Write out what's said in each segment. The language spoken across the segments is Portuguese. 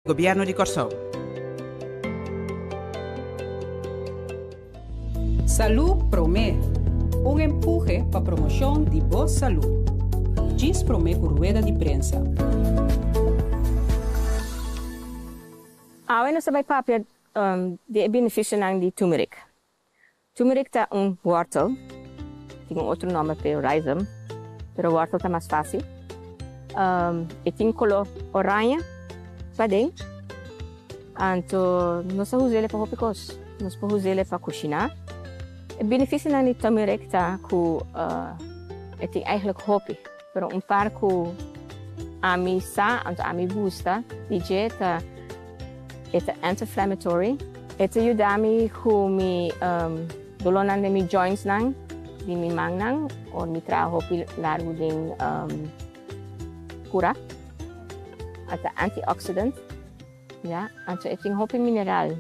Gobierno de Corsão. Salud Promé, un empuje para promoción de boa salud. Diz Promé por rueda de prensa. Bueno, se vai papia de benefício de turmeric. Turmeric é wortel, tem outro nome para o rhizome, mas o wortel é mais fácil. E tem color oranha, para dentro. Então, nós usamos ele para hopicos, nós podemos usar ele para cozinhar. O benefício de turmeric é que tem eigenlijk hopi, mas par que a mim sa, a mim gusta, de jeito é anti-inflammatory. Ito yudami ko mi dolonan de mi joints nang, di mi mang nang, o mi traho largo ding cura. At antioxidant. Ja, anto iting hopi mineral.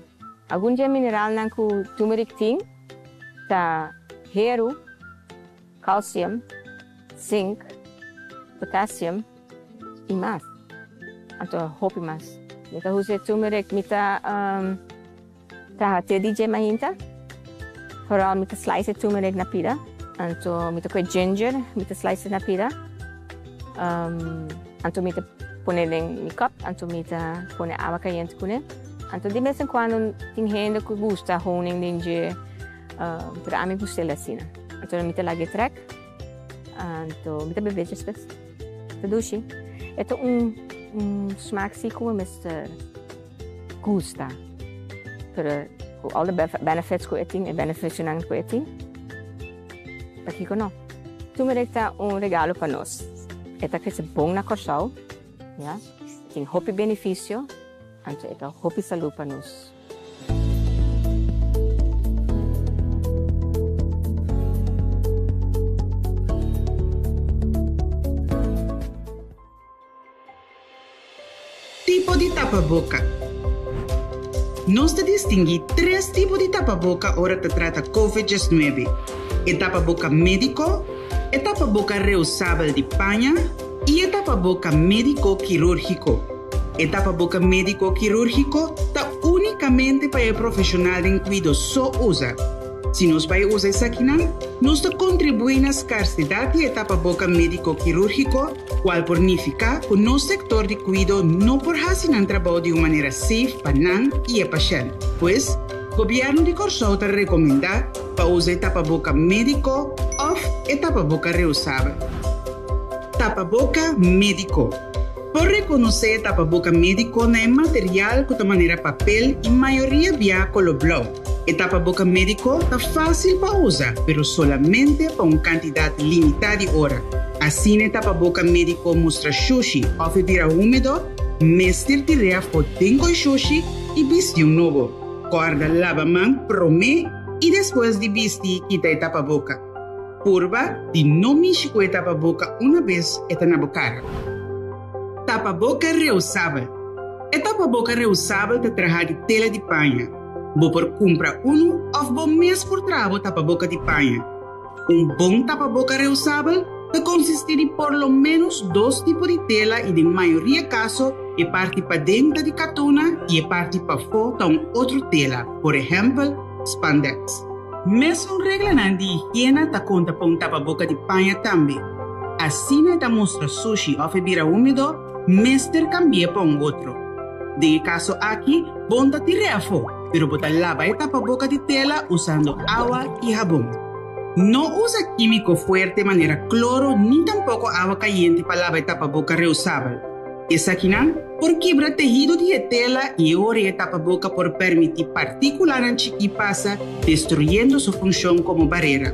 Agun dia mineral nang ko turmeric ting, ta heru, calcium, zinc, potassium, e mas. Anto hopi mas. Mita huse turmeric, mita DJ mahinta. Vooral mita slice turmeric na pida. Anto mita kwe ginger, mita slice na pida. Anto mita pone ning mi cup, anto mita pone agua caliente kune. Anto di vez en cuando tingendo que gusta honing dinge, pero a mí gusta la sina. Anto mita lagi trek. Anto mita bebeje spes. Tadushi. Ito smaak zie como Mr. Gusta. Pero all the benefits que tem e benefícios não que tem. Aqui não. Turmeric é regalo para nós. Esta que é bom na Corsão, já. Tem hopi benefício, então esta hopi saúde para nós. Tipo de tapa-boca. Nós distinguimos três tipos de tapa-boca hora que trata COVID-19. O tapa-boca médico, o tapa-boca reusável de panha e o tapa-boca médico quirúrgico. O tapa-boca médico quirúrgico está unicamente para o profissional de cuidado só usa. Se nós vai usar isso aqui, nós contribuímos na escassidade de tapa-boca médico quirúrgico, qual significa que o nosso sector de cuidado não pode fazer um trabalho de uma maneira safe para nós e o paciente. Pois, o governo de Corsão está recomendando para usar tapa-boca médico ou tapa-boca reusável. Tapa-boca médico. Por reconhecer tapa-boca médico não é material de maneira papel e maioria via color branco. O tapa-boca médico está fácil para usar, mas solamente para uma quantidade limitada de horas. Assim, o tapa-boca médico mostra sushi ou vira úmido, mestre tirar foto com sushi e vestir novo. Corda lava-mão, promê e depois de vestir, quita o tapa-boca. Purva de não mexer com o tapa-boca uma vez está na boca. Tapa-boca reusável. O tapa-boca reusável está trabalhado de tela de panha. Vou por comprar ou vou mesmo por trabalho tapa-boca de panha. Bom tapa-boca reusável vai consistir de por lo menos 2 tipos de tela e, de maioria caso, é parte para dentro de catuna e é parte para fora outra tela, por exemplo, spandex. Mesmo regra de higiene está conta para tapa-boca de panha também. Assim, está mostra sushi ou bebida úmido, mestre cambia para outro. De caso aqui, bom da tirar fora. Pero botar lava e tapa-boca de tela usando água e jabón. Não usa químico fuerte, maneira cloro, nem tampouco água caliente para lavar e tapa-boca reusável. Essa aqui não, por quebra tecido de tela e ore e tapa-boca por permitir partículas que passa, destruindo sua função como barreira.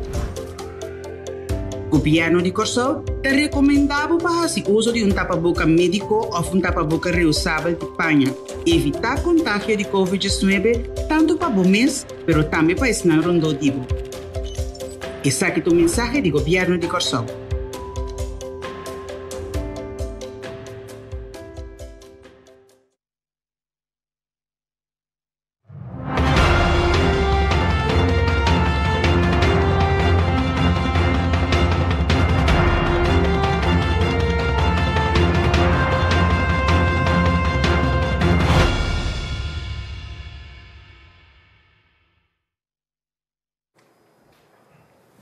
O governo de Corsão te recomendava para fazer uso de tapa-boca médico ou tapa-boca reusável de panha. Evitar contágio de COVID-19 tanto para o mês, mas também para o rondodivo. Esse aqui é o mensagem do governo de Corsão.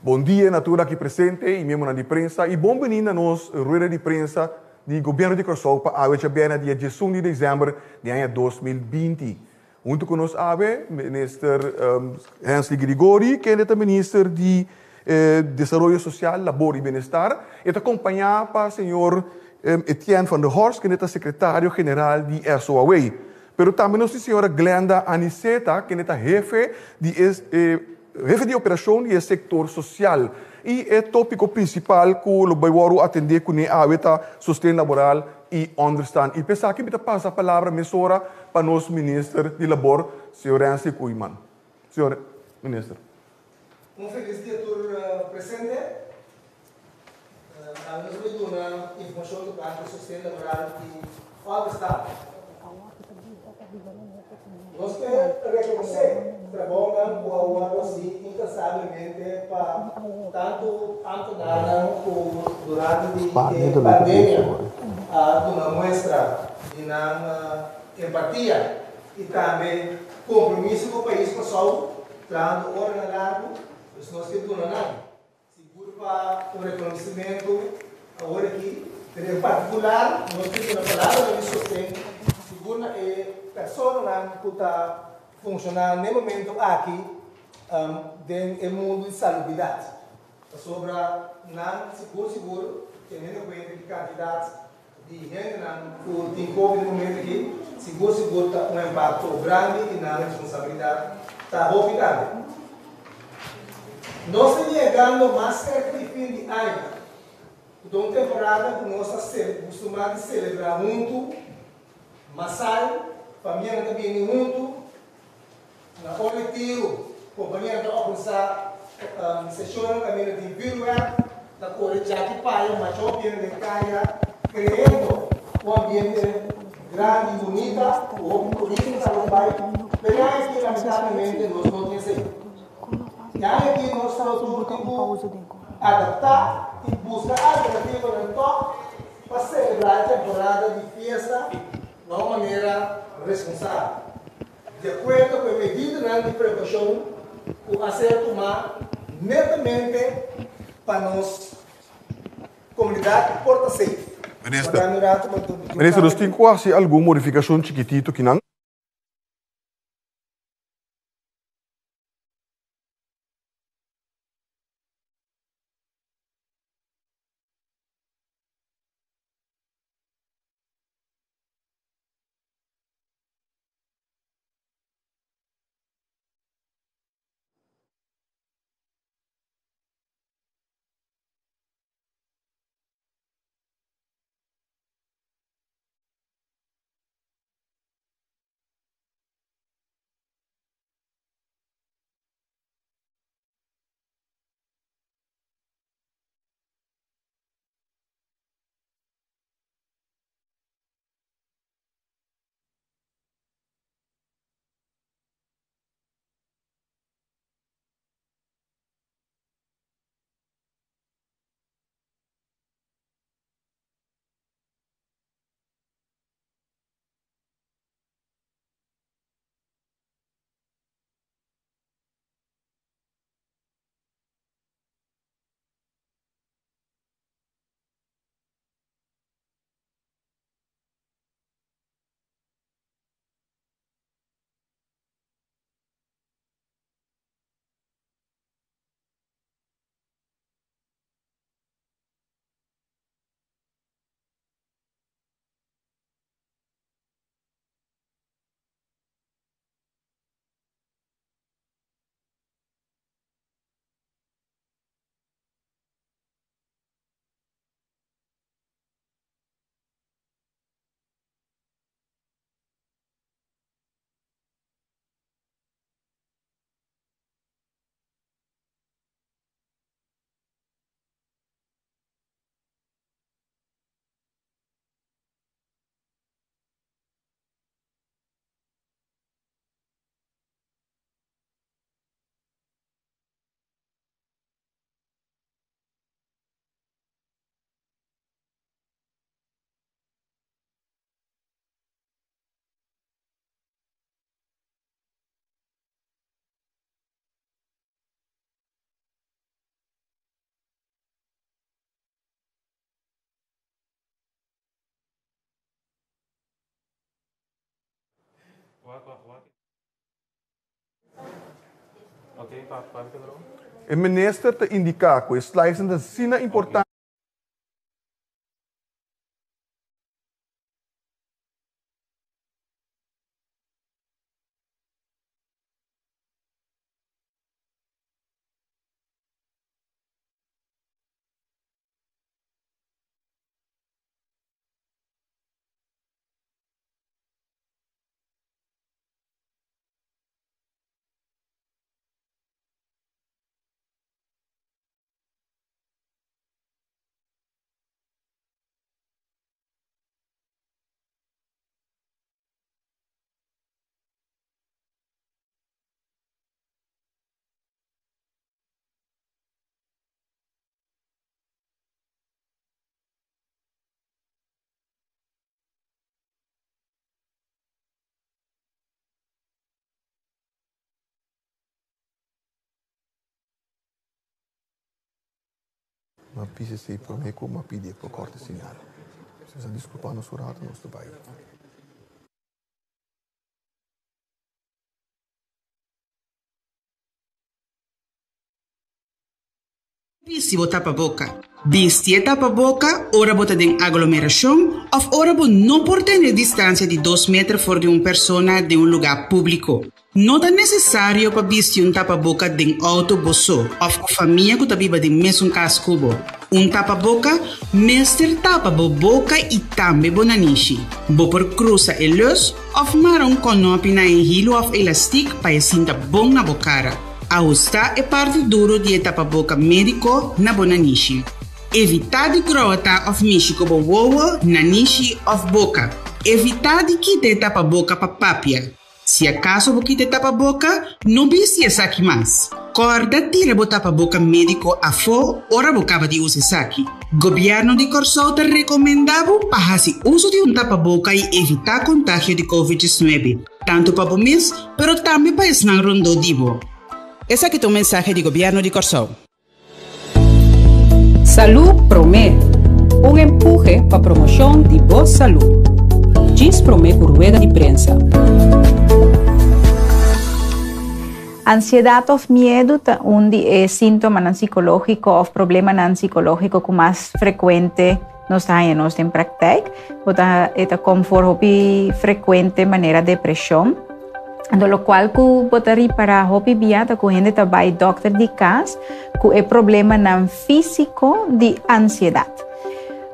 Bom dia, natura aqui presente e mesmo na de prensa. E bom venida nos rueda de prensa do governo de Kosovo para a dia 18 de dezembro de ano 2020. Junto conosco, minister Hans Grigori, que é o ministro de Desenvolvimento Social, Labor e Bem-Estar, e acompanhado para o senhor Etienne van der Horst, que é o secretário-geral de SOAW. Pero também a senhora Glenda Aniceta, que é a jefe de operação do setor social. E é o tópico principal que o Bairro atender com a sustento laboral e understand. E pensar que me passa a palavra mesora para o nosso ministro de Labor, senhor Nancy Kuiman. Senhor ministro. Feliz dia por presente. Nós vamos dar informação do Banco de Sustento Laboral e understand. Nós queremos reconhecer o trabalho que o Aguasi incansavelmente para tanto como durante a pandemia, uma mostra de empatia e também compromisso com o país passado, dando hora na largo, nós queremos nada. Seguro para o reconhecimento agora aqui, em particular, nós temos uma palavra de sustento, seguro é pessoa que está funcionando no momento aqui no mundo de salubridade. Sobre seguro, tendo em conta que quantidade de gente que tem Covid no momento aqui, seguro está um impacto grande e na responsabilidade está grande. Nós estamos chegando mais perto de fim de ano. Então, uma temporada que nós estamos acostumados a celebrar junto, Massai, família também junto, na coletivo, companhia da alcançar sessões também de virtual, da cor de aqui paia, mas o ambiente de caia, criando um ambiente grande e bonito, o turismo está no bairro, mas aqui, lamentavelmente, nós não temos isso. E aqui nós estamos adaptar e buscar alternativas no toque para celebrar a temporada de festa de uma maneira responsável. De acordo com a medida de precaução, o acerto tomar netamente para nós, comunidade Porta Safe. Ministro, nós temos quase alguma modificação chiquitito que não? O minister te indicar que slides de sina importante. Maar PCC promeco, maar PD por corte sinal. Precisa desculpar nos rato nos trabalho. Visi bo tapa boca. Vestir tapa boca, ora bota den aglomeração, of ora bo não por ter distância de 2 metros fora de uma pessoa de um lugar público. Não é necessário para vestir tapa boca den auto bosso, of com família que viva de mesmo casco. Tapa boca, mestre tapa bo boca e também bonanishi. Bo por cruza e luz, of mara conopi na hilo of elastic para sinta bom na bocara. Ajusta é parte duro de tapa boca médico na bonanishi. Evitar de grota of mishi como wowo, nanishi of boca. Evitar de que tapa boca pa papia. Se acaso você te tapa boca, não viste essa aqui mais. Corda tira o tapa boca médico a fo, ora bocava de usar essa aqui. Governo de Corsou te recomendava para fazer uso de tapa boca e evitar contágio de Covid-19. Tanto para o mês, pero também para esnar rondo divo. Esse aqui é o mensagem do Governo de Corsou. Salud Promé, un empuje para promoción de boa salud. Diz Promé por rueda de prensa. Ansiedad o miedo es síntoma psicológico o problema psicológico que más frecuente nos da en práctica. Esta conforme frecuente manera depresión. Lo cual que botari para hopi biata que gente trabalha doctor de casa que é problema físico de ansiedade.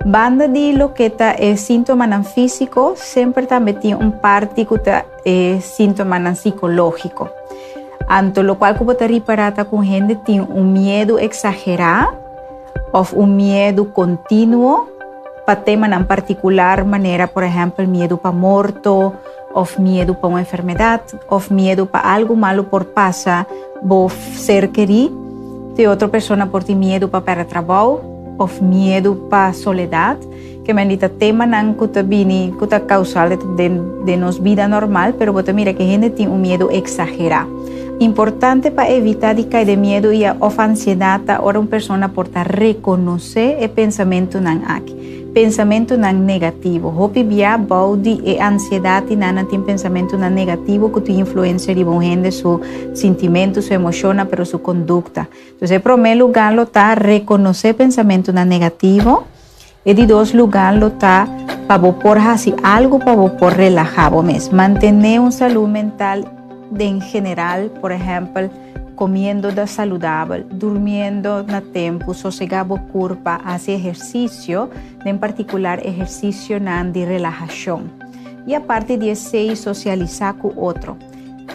Banda de lo que é síntoma físico sempre também tem parte que é síntoma psicológico. Anto lo cual que botari para que gente tem medo exagerado ou medo contínuo para tema em particular maneira, por exemplo, medo para morto, ou medo para uma enfermidade, ou medo para algo malo por passar, por ser querido, de outra pessoa por ter medo para perder trabalho, ou medo para soledade, que me dita tema não que está causal de nossa vida normal, pero você mira que a gente tem medo exagerado. Importante para evitar de cair de medo e a ansiedade, ora uma pessoa pode reconhecer o pensamento não aqui. Pensamento não negativo. Hopi bia baudi e ansiedade não tem pensamento não negativo que tu influencia de bom gente su sentimento, su emoção, pero su conducta. Então, em primeiro lugar, lo tá reconhecer pensamento não negativo e de dois lugar lo tá para por fazer algo para por relajar mesmo. Mantener uma saúde mental em geral, por exemplo, comiendo saudável, durmiendo na tempo, sossegado curva, hacer exercício, em particular exercício de relaxação. E a parte de esse socializar com outro.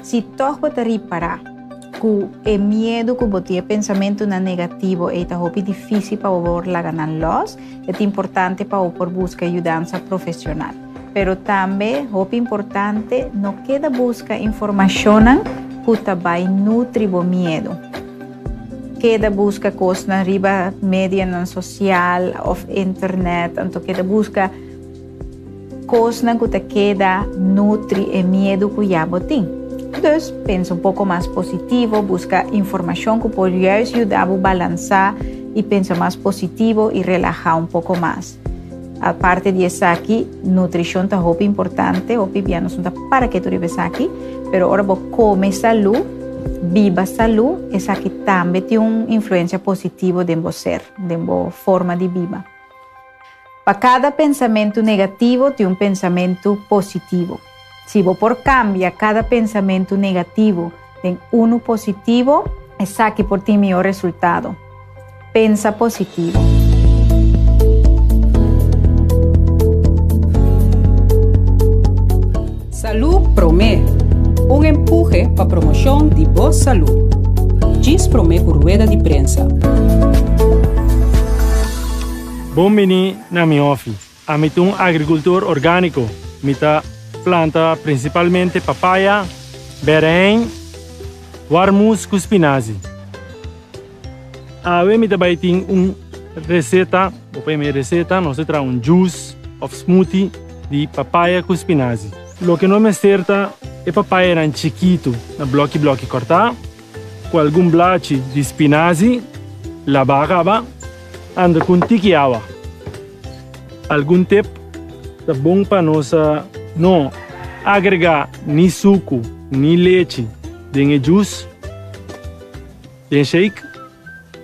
Se tu pode reparar que o medo que você pensamento negativo é difícil para você ganhar los, é importante para você buscar ajuda profissional. Pero também é importante não queda buscar informação que também nutre o medo. Queda busca coisas na riba média social ou internet, então queda busca coisas que queda nutre o medo que já tem. Então, pensa pouco mais positivo, busca informação que pode ajudar a balançar e pensa mais positivo e relaxar pouco mais. Aparte de eso aquí, nutrición está muy importante, o piano son para que tú vives aquí, pero ahora vos comes salud, viva salud, es aquí también tiene una influencia positiva de vos ser, de vos forma de vida. Para cada pensamiento negativo, tiene un pensamiento positivo. Si vos por cambia cada pensamiento negativo en uno positivo, es aquí por ti mejor resultado. Pensa positivo. Salud Promé, un empuje para promoción de voz salud. Gis Promé por rueda de prensa. Bom-vindo na minha office. A mim um agricultor orgânico. Mita planta principalmente papaya, beren, warmus com spinazi. A mim também tem receita, nós temos juice of smoothie de papaya com spinazi. Lo que não me certa é papaya era chiquito, na bloque cortar, com algum blache de spinazi, lavar, anda com tiquiawa. Algum tempo é bom para nós não agregar nem suco, nem leite em juice, em shake,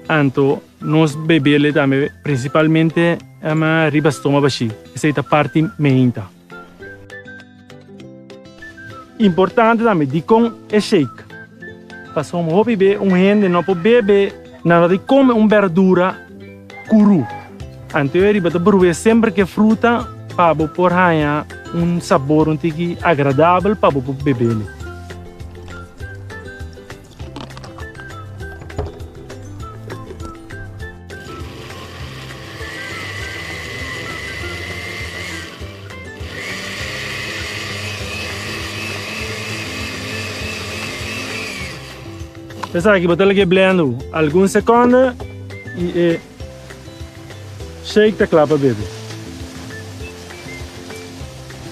então nós bebemos também, principalmente a ribastoma baixi, essa é a parte meinta. Importante também de com é shake. Passamos a beber gente não pode beber nada de comer verdura cru. Então eu riba beber sempre que fruta para por ganhar sabor agradável para beber. Essa aqui botar aqui blendo alguns segundos e shake tá claro para beber.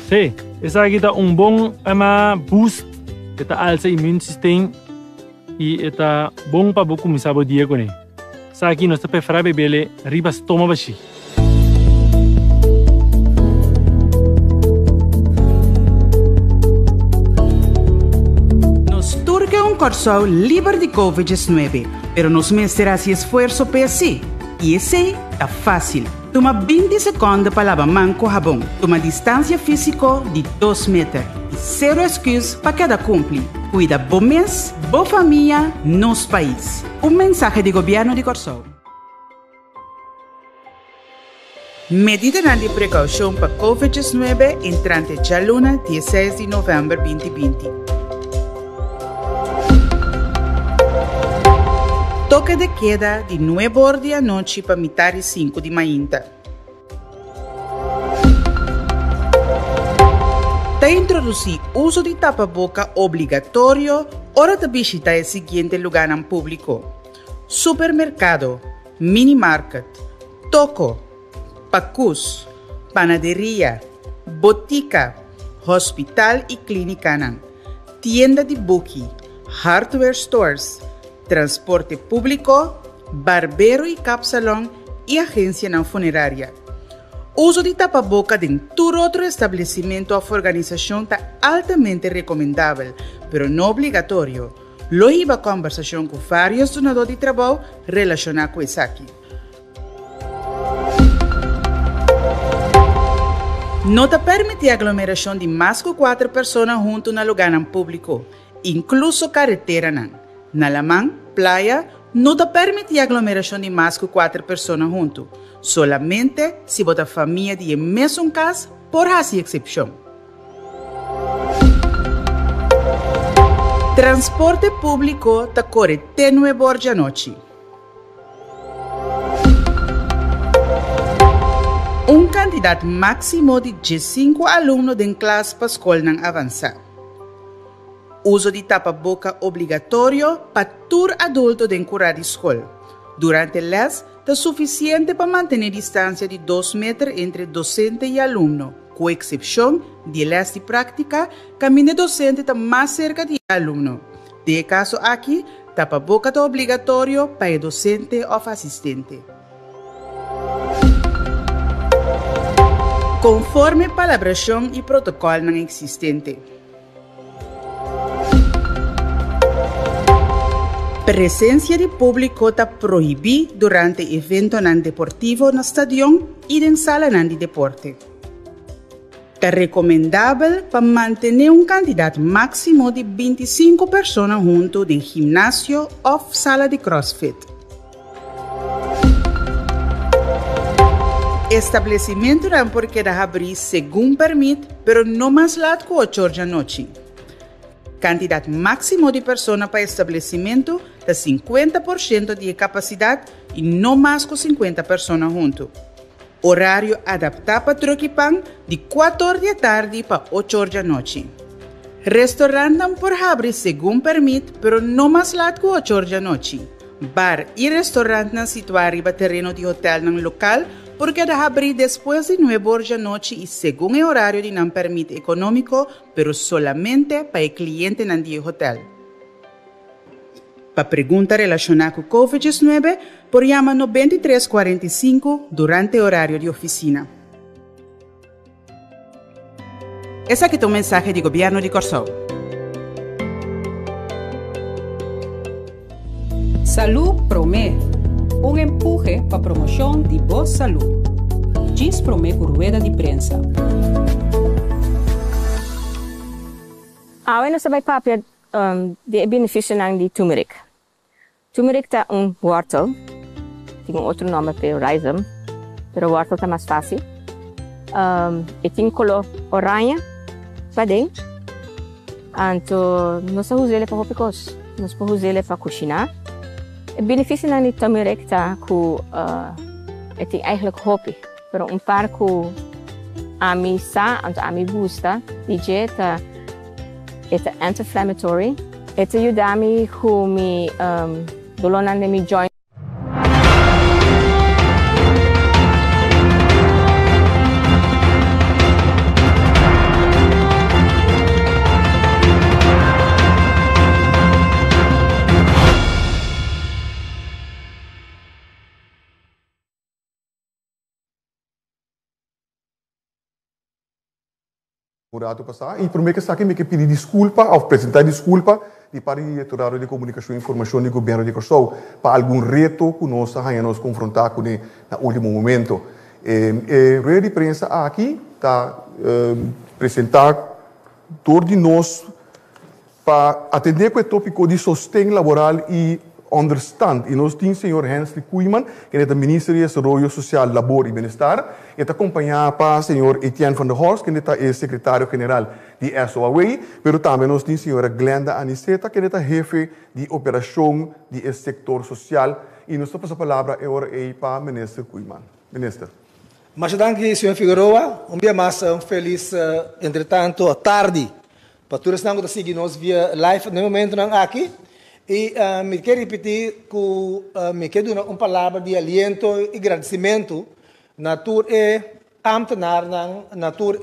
Sim, essa aqui tá bom boost, tá alça o immune system e tá bom para começar o dia com ele. Essa aqui nós tá para beber riba estômago baixo. Corsol libre de COVID-19, pero nos meterá esse esforço para si. E esse é fácil. Toma 20 segundos para lavar mão com sabão. Toma distância física de 2 metros. E zero excuse para cada cumpre. Cuida bom mês, boa família, nos país. Mensagem do governo de Corsol. Medida de precaução para COVID-19 entrante de luna 16 de novembro 2020. Toque de queda de 9 horas da noite para mitad de 5 de manhã. Te introduzir uso de tapa-boca obrigatório hora de visitar o seguinte lugar em público: supermercado, mini-market, toco, pacus, panaderia, botica, hospital e clínica, tienda de buki, hardware stores, transporte público, barbeiro e capsalão e agência não funerária. Uso de tapa-boca em todo outro estabelecimento ou organização está altamente recomendável, mas não obrigatório. Loiva conversação com vários donadores de trabalho relacionados com isso aqui. Não te permite aglomeração de mais que 4 pessoas junto no lugar público, incluso carretera. Na Lamang, playa, não te permite aglomeração de mais que 4 pessoas junto, solamente se você família de mesmo casa, por essa exceção. Transporte público te corre até 9 horas da noite. Candidato máximo de 15 alunos em classe para escola não avançar. Uso de tapa-boca obrigatório para todo adulto dentro da escola. Durante o les, é suficiente para manter distância de 2 metros entre docente e aluno, com exceção de les de prática, caminho docente está mais cerca de aluno. De caso aqui, tapa-boca é obrigatório para o docente ou assistente. conforme palabração e protocolo não existente. Presença de público está proibida durante evento não deportivo no estádio e em sala não de deporte. É recomendável para manter quantidade máximo de 25 pessoas junto de ginásio ou sala de crossfit. Estabelecimento não porque dá abrir segundo permite, pero não mais lado que 8 horas da noite. Quantidade máxima de pessoas para estabelecimento é 50% de capacidade e não mais que 50 pessoas junto. Horário adaptado para troquipan de 4 horas da tarde para 8 horas da noite. Restaurante por abrir segundo permite, pero não mais lado que 8 horas da noite. Bar e restaurante não situar em terreno de hotel no local, porque dá abrir depois de 9 horas da noite e segundo o horário de não permite econômico, pero solamente para o cliente no dia hotel. Para pergunta relacionada com COVID-19, por chama 9345 durante o horário de oficina. Esse aqui é o mensagem do governo de Corsou. Salud Promé, empuje para promoção de boa saúde. Diz Promé por rueda de prensa. Bueno, sa may papel, de benefício de turmeric. Turmeric está wortel, tem outro nome para rhizome, pero o wortel está mais fácil. E tem color oranha, para dentro. Então, nós usamos ele para hopicos, nós usamos ele para cozinhar. O benefício de turmeric está que tem eigenlijk hopi, pero par que a mim sa, a mim gusta, dieta é anti-inflammatory. Ito ajuda-me com mi dolor na mi joint. Murato passar e primeiro que me que pedir desculpa ou apresentar desculpa para o Diretorado de Comunicação e Informação do Governo de Corsou para algum reto que nós nos confrontar com no último momento. A rede de prensa aqui está apresentar todos nós para atender com o tópico de sustento laboral e understand. E nós temos o senhor Hensley Koeman, que é o Ministro de Desenvolvimento Social, Labor e Bem-Estar, e está acompanhado pelo senhor Etienne van der Horst, que é o secretário-geral de SOAWay, mas também nós temos a senhora Glenda Aniceta, que é a jefe de operação do setor social. E nós temos a palavra agora para o Ministro Koeman. Ministro. Mas danke, senhor Figueroa. Dia mais feliz, entretanto, tarde, para todos que seguem nós via live no momento aqui. E me quero repetir que me quero dar uma palavra de aliento e agradecimento na tour ambtenaar, na tour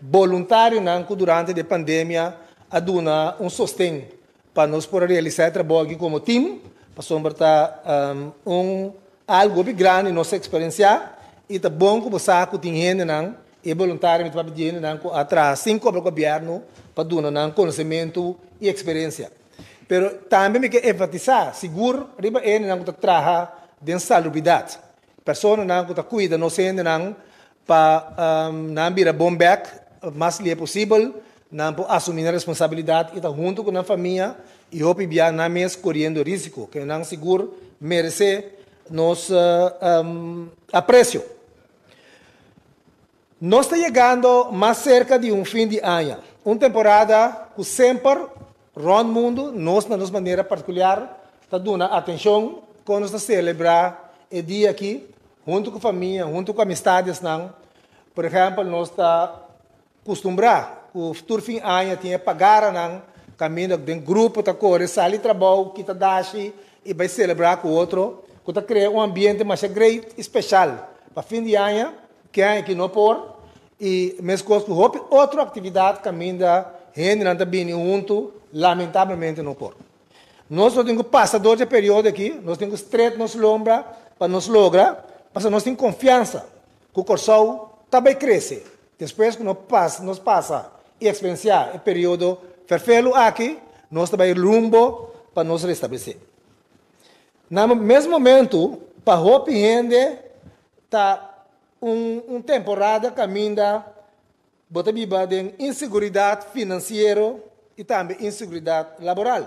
voluntário que durante a pandemia a dar sustento para nós poder realizar trabalho como time, para sombretar algo bem grande nossa experiência e tá bom que você tem gente e voluntário para pedir atrás 5 para o governo para dar conhecimento e experiência. Pero também me quero enfatizar, seguro, riba não está trabalhando de salubridade. Pessoas não está cuida, não sendo para não vir a bombeck, mais que é possível, não assumir a responsabilidade e está junto com a família e obviar não mesmo correndo risco, que não seguro merece nosso apreço. Nós estamos chegando mais cerca de fim de ano, uma temporada que sempre Ron mundo, nós, na nossa maneira particular, está dando atenção quando nós celebrar o dia aqui, junto com a família, junto com amistades. Não. Por exemplo, nós está acostumbrados, o futuro fim de ano, tinha pagar, não, caminho de grupo, tá corre, sai trabalho, que está dashi, e vai celebrar com o outro, que está criando ambiente mais great, especial, para fim de ano, que é aqui não por, e mesmo com outra atividade, caminho da gente, não está bem junto, lamentavelmente não por. Nós não temos passador de período aqui, nós temos estreito nos lombra para nos lograr, mas nós temos confiança que o Corsou também cresce. Depois que nos passa e experienciar o período ferfelo aqui, nós também rumbo para nos restabelecer. No mesmo momento, para o gente, está temporada caminha bota biba de insegurança financeira e também insegurança laboral.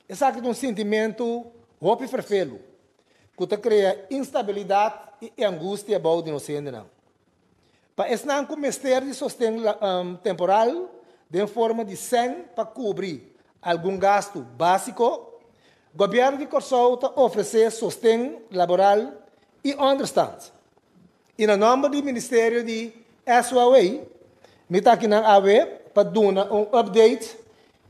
Esse é um sentimento roupa ferfelo, que cria instabilidade e angústia about de nós ainda não. Para esse não começar de sustento temporal, de forma de 100 para cobrir algum gasto básico, o governo de Corsou oferece sustento laboral e understand. E no nome do Ministério de SOA, me está aqui na AWE para dar update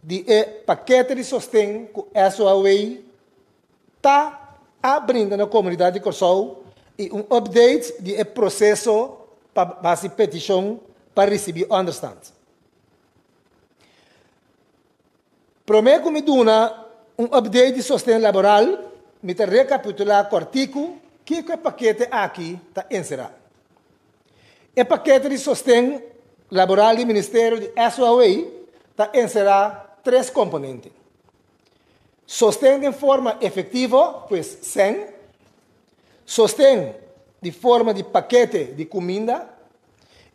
de paquete de sustento que a SOA está abrindo na comunidade de Corsou e update de processo para base petição para receber understand. Prometo que me dá update de sustento laboral, me está recapitular o artigo que o paquete aqui está inserido. O paquete de sustento laboral do Ministério de SOA está inserido 3 componentes. Sustento de forma efetiva, pues 100. Sustento de forma de paquete de comida.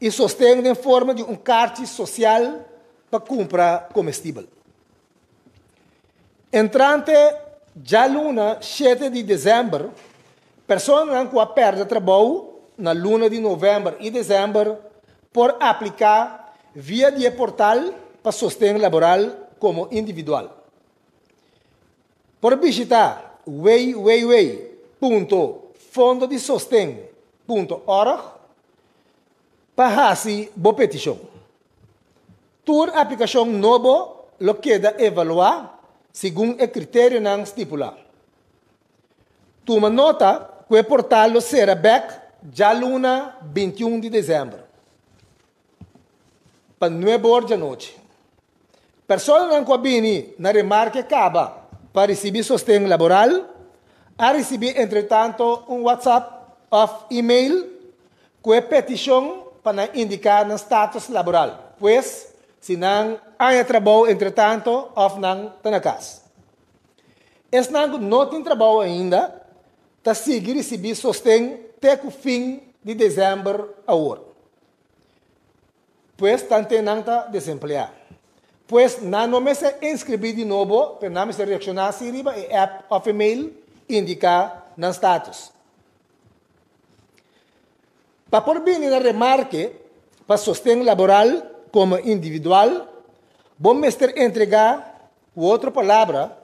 E sustento de forma de cartão social para comprar comestível. Entrante, já luna 7 de dezembro, pessoas que perdem trabalho na luna de novembro e dezembro por aplicar via de portal para sustento laboral como individual. Por visitar www.fondodesostento.org para fazer boa petição. Toda aplicação nova lo queda evaluar segundo o critério não estipulado. Toma nota que o portal será back já luna 21 de dezembro para 9 horas da noite. Pessoas que vêm na remarca acaba para receber sustento laboral, a receber, entretanto, WhatsApp ou e-mail com a petição para indicar no status laboral, pois, se não há trabalho, entretanto, ou não está na casa. Esse não tem trabalho ainda, está seguir receber sustento até o fim de dezembro a hora. Pois, tanto não está desempregado. Pois, não me se inscrever de novo, para não me se reaccionar se riba e app of e-mail indicar no status. Para por bem na remarque, para sustento laboral como individual, vamos entregar outra palavra,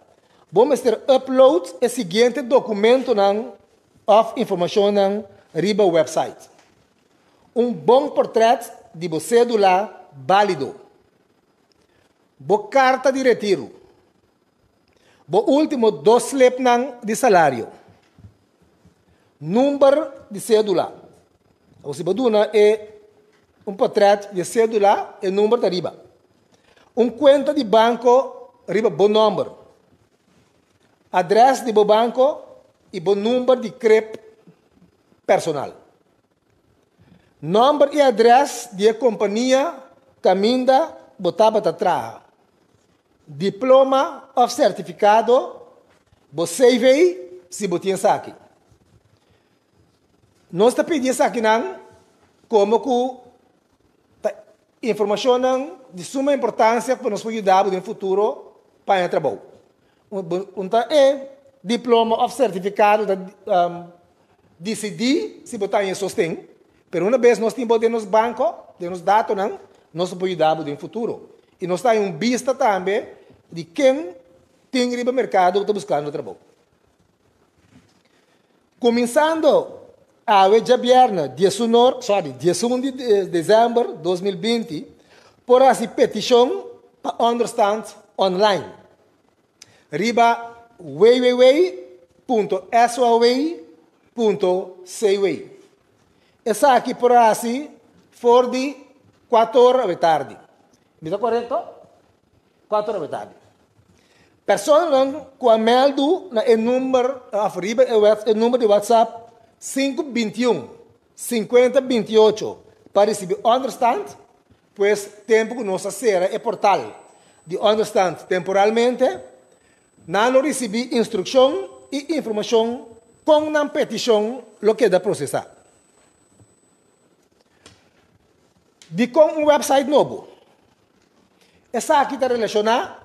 vamos upload o seguinte documento of informação na riba website. Bom portrait de você do lá válido. Boa carta de retiro. Boa último 2 slip de salário. Número de cédula. Ou se baduna é portrait de cédula e número da riba. Conta de banco, riba bom número. Adresse de bom banco e bom número de CREP personal. Número e adresse de companhia caminda botava atrás. Diploma ou certificado, você vê se você tem aqui. Nós estamos pedindo aqui como que informação de suma importância para nos ajudar no futuro para o trabalho. É diploma ou certificado decidir se você tem sustento, mas uma vez nós temos nos bancos, nos dados, nós podemos ajudar no futuro. E nós temos vista também de quem tem riba mercado que está buscando trabalho. Começando a viernes 19 de dezembro de 2020, por essa petição para understand online. Riba www.soa.ca. Essa aqui por assim, for de 4 horas da tarde. ¿Me está correcto? 4 horas da tarde. Pessoas que meldo o número de WhatsApp 521 5028 para receber understand, pues tempo que nós será é portal de understand temporalmente, não receber instrução e informação com uma petição lo que da processar. De com um website novo. Essa aqui está relacionada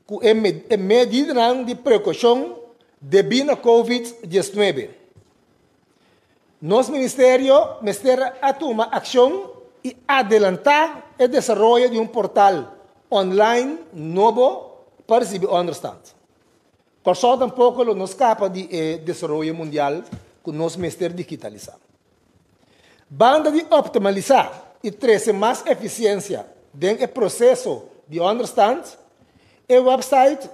com a medida de precaução devido à Covid-19. Nosso ministério a tomar ação e adelantar o desenvolvimento de um portal online novo para receber understand. Por isso, tampouco nos escapa de desenvolvimento mundial com o nosso ministério digitalizado. Banda de optimalizar e trazer mais eficiência dentro do processo de understand, o website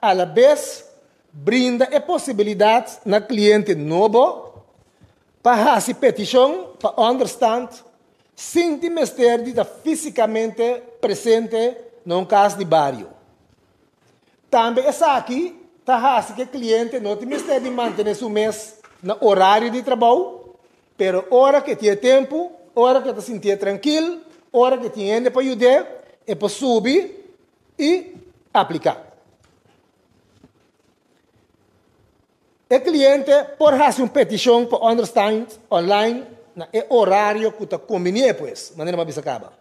a la vez brinda a possibilidade na cliente novo para fazer petição para understand sem o ministério de estar fisicamente presente num caso de barrio. Também essa aqui está fazendo que o cliente não tem ministério de manter seu mês no horário de trabalho, pero hora que tem tempo, hora que está sentir tranquilo, hora que tem ainda para ajudar, é para subir e aplicar. O cliente pode fazer uma petição para understand online no horário que está conveniente, pues, maneira mais acaba.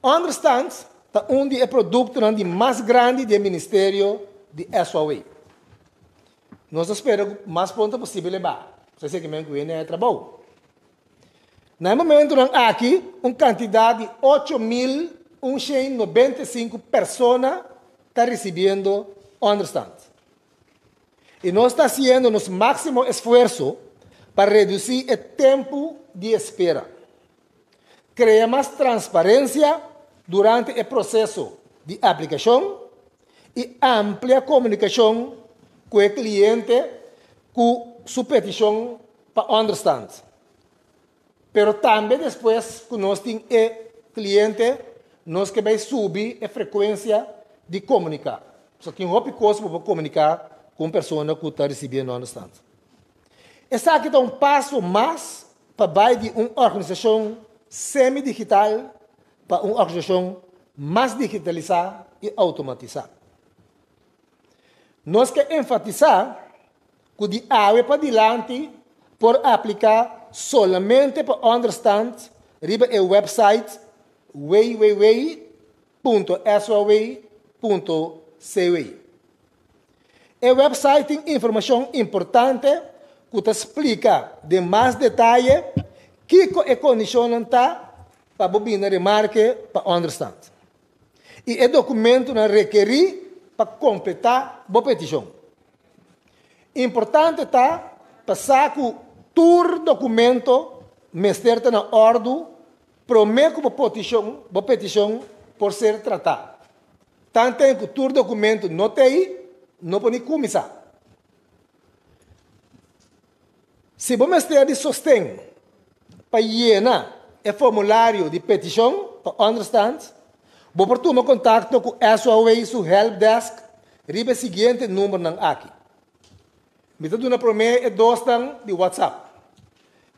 Understand está onde é produto mais grande do Ministério de SOA. Nós esperamos o mais pronto possível levar. Você que me conhece é trabalho. No momento aqui, uma quantidade de 8.195 pessoas está recebendo understand. E nós estamos fazendo nosso máximo esforço para reduzir o tempo de espera. Criar mais transparência durante o processo de aplicação e amplia comunicação com o cliente com sua petição para understand. Pero também depois que nós temos o cliente, nós que vai subir a frequência de comunicar. Só que um coisa para comunicar com a pessoa que está recebendo understand. Essa aqui é um passo mais para de uma organização semi-digital para uma organização mais digitalizada e automatizada. Nós queremos enfatizar que de água para diante por aplicar solamente para understand riba o website www.soa.ca. O website tem informação importante que te explica de mais detalhe que a condição está para bobina remarque para understand. E o documento não requer para completar a petição. Importante está passar com todo documento mesterta na ordem promete que a petição por ser tratada. Tanto que todo documento não tem, não pode começar. Se o Ministério sostém para llenar o formulário de petição, para understand, vou por tomar contato com a SOA, seu help desk, riba o seguinte número aqui. Me dá uma promessa de WhatsApp.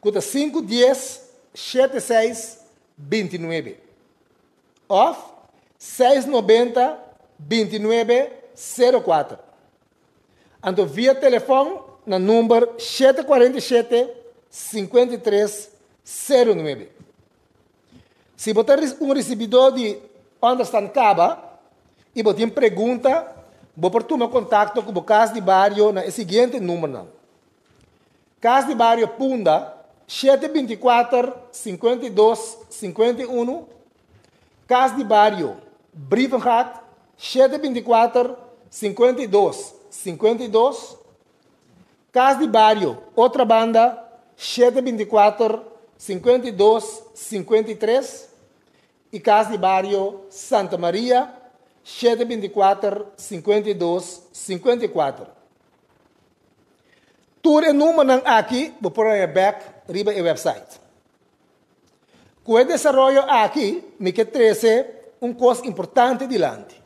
Custa 510-76-29. Of 690-2904. Então, via telefone, no número 747-5309. Se você é um recebedor de understand caba e você tem pergunta, você pode tomar contato com o Casa de Barrio no seguinte número. Casa de Barrio Punda 724-52-51. Casa de Barrio Brievengat 724-52-52. Casa de Barrio outra banda 724-52-53. E Casa de Barrio Santa Maria 724-52-54. Tudo o número aqui, vou pôr back riba o website. Com o desenvolvimento aqui, me quer trazer coisa importante dilante.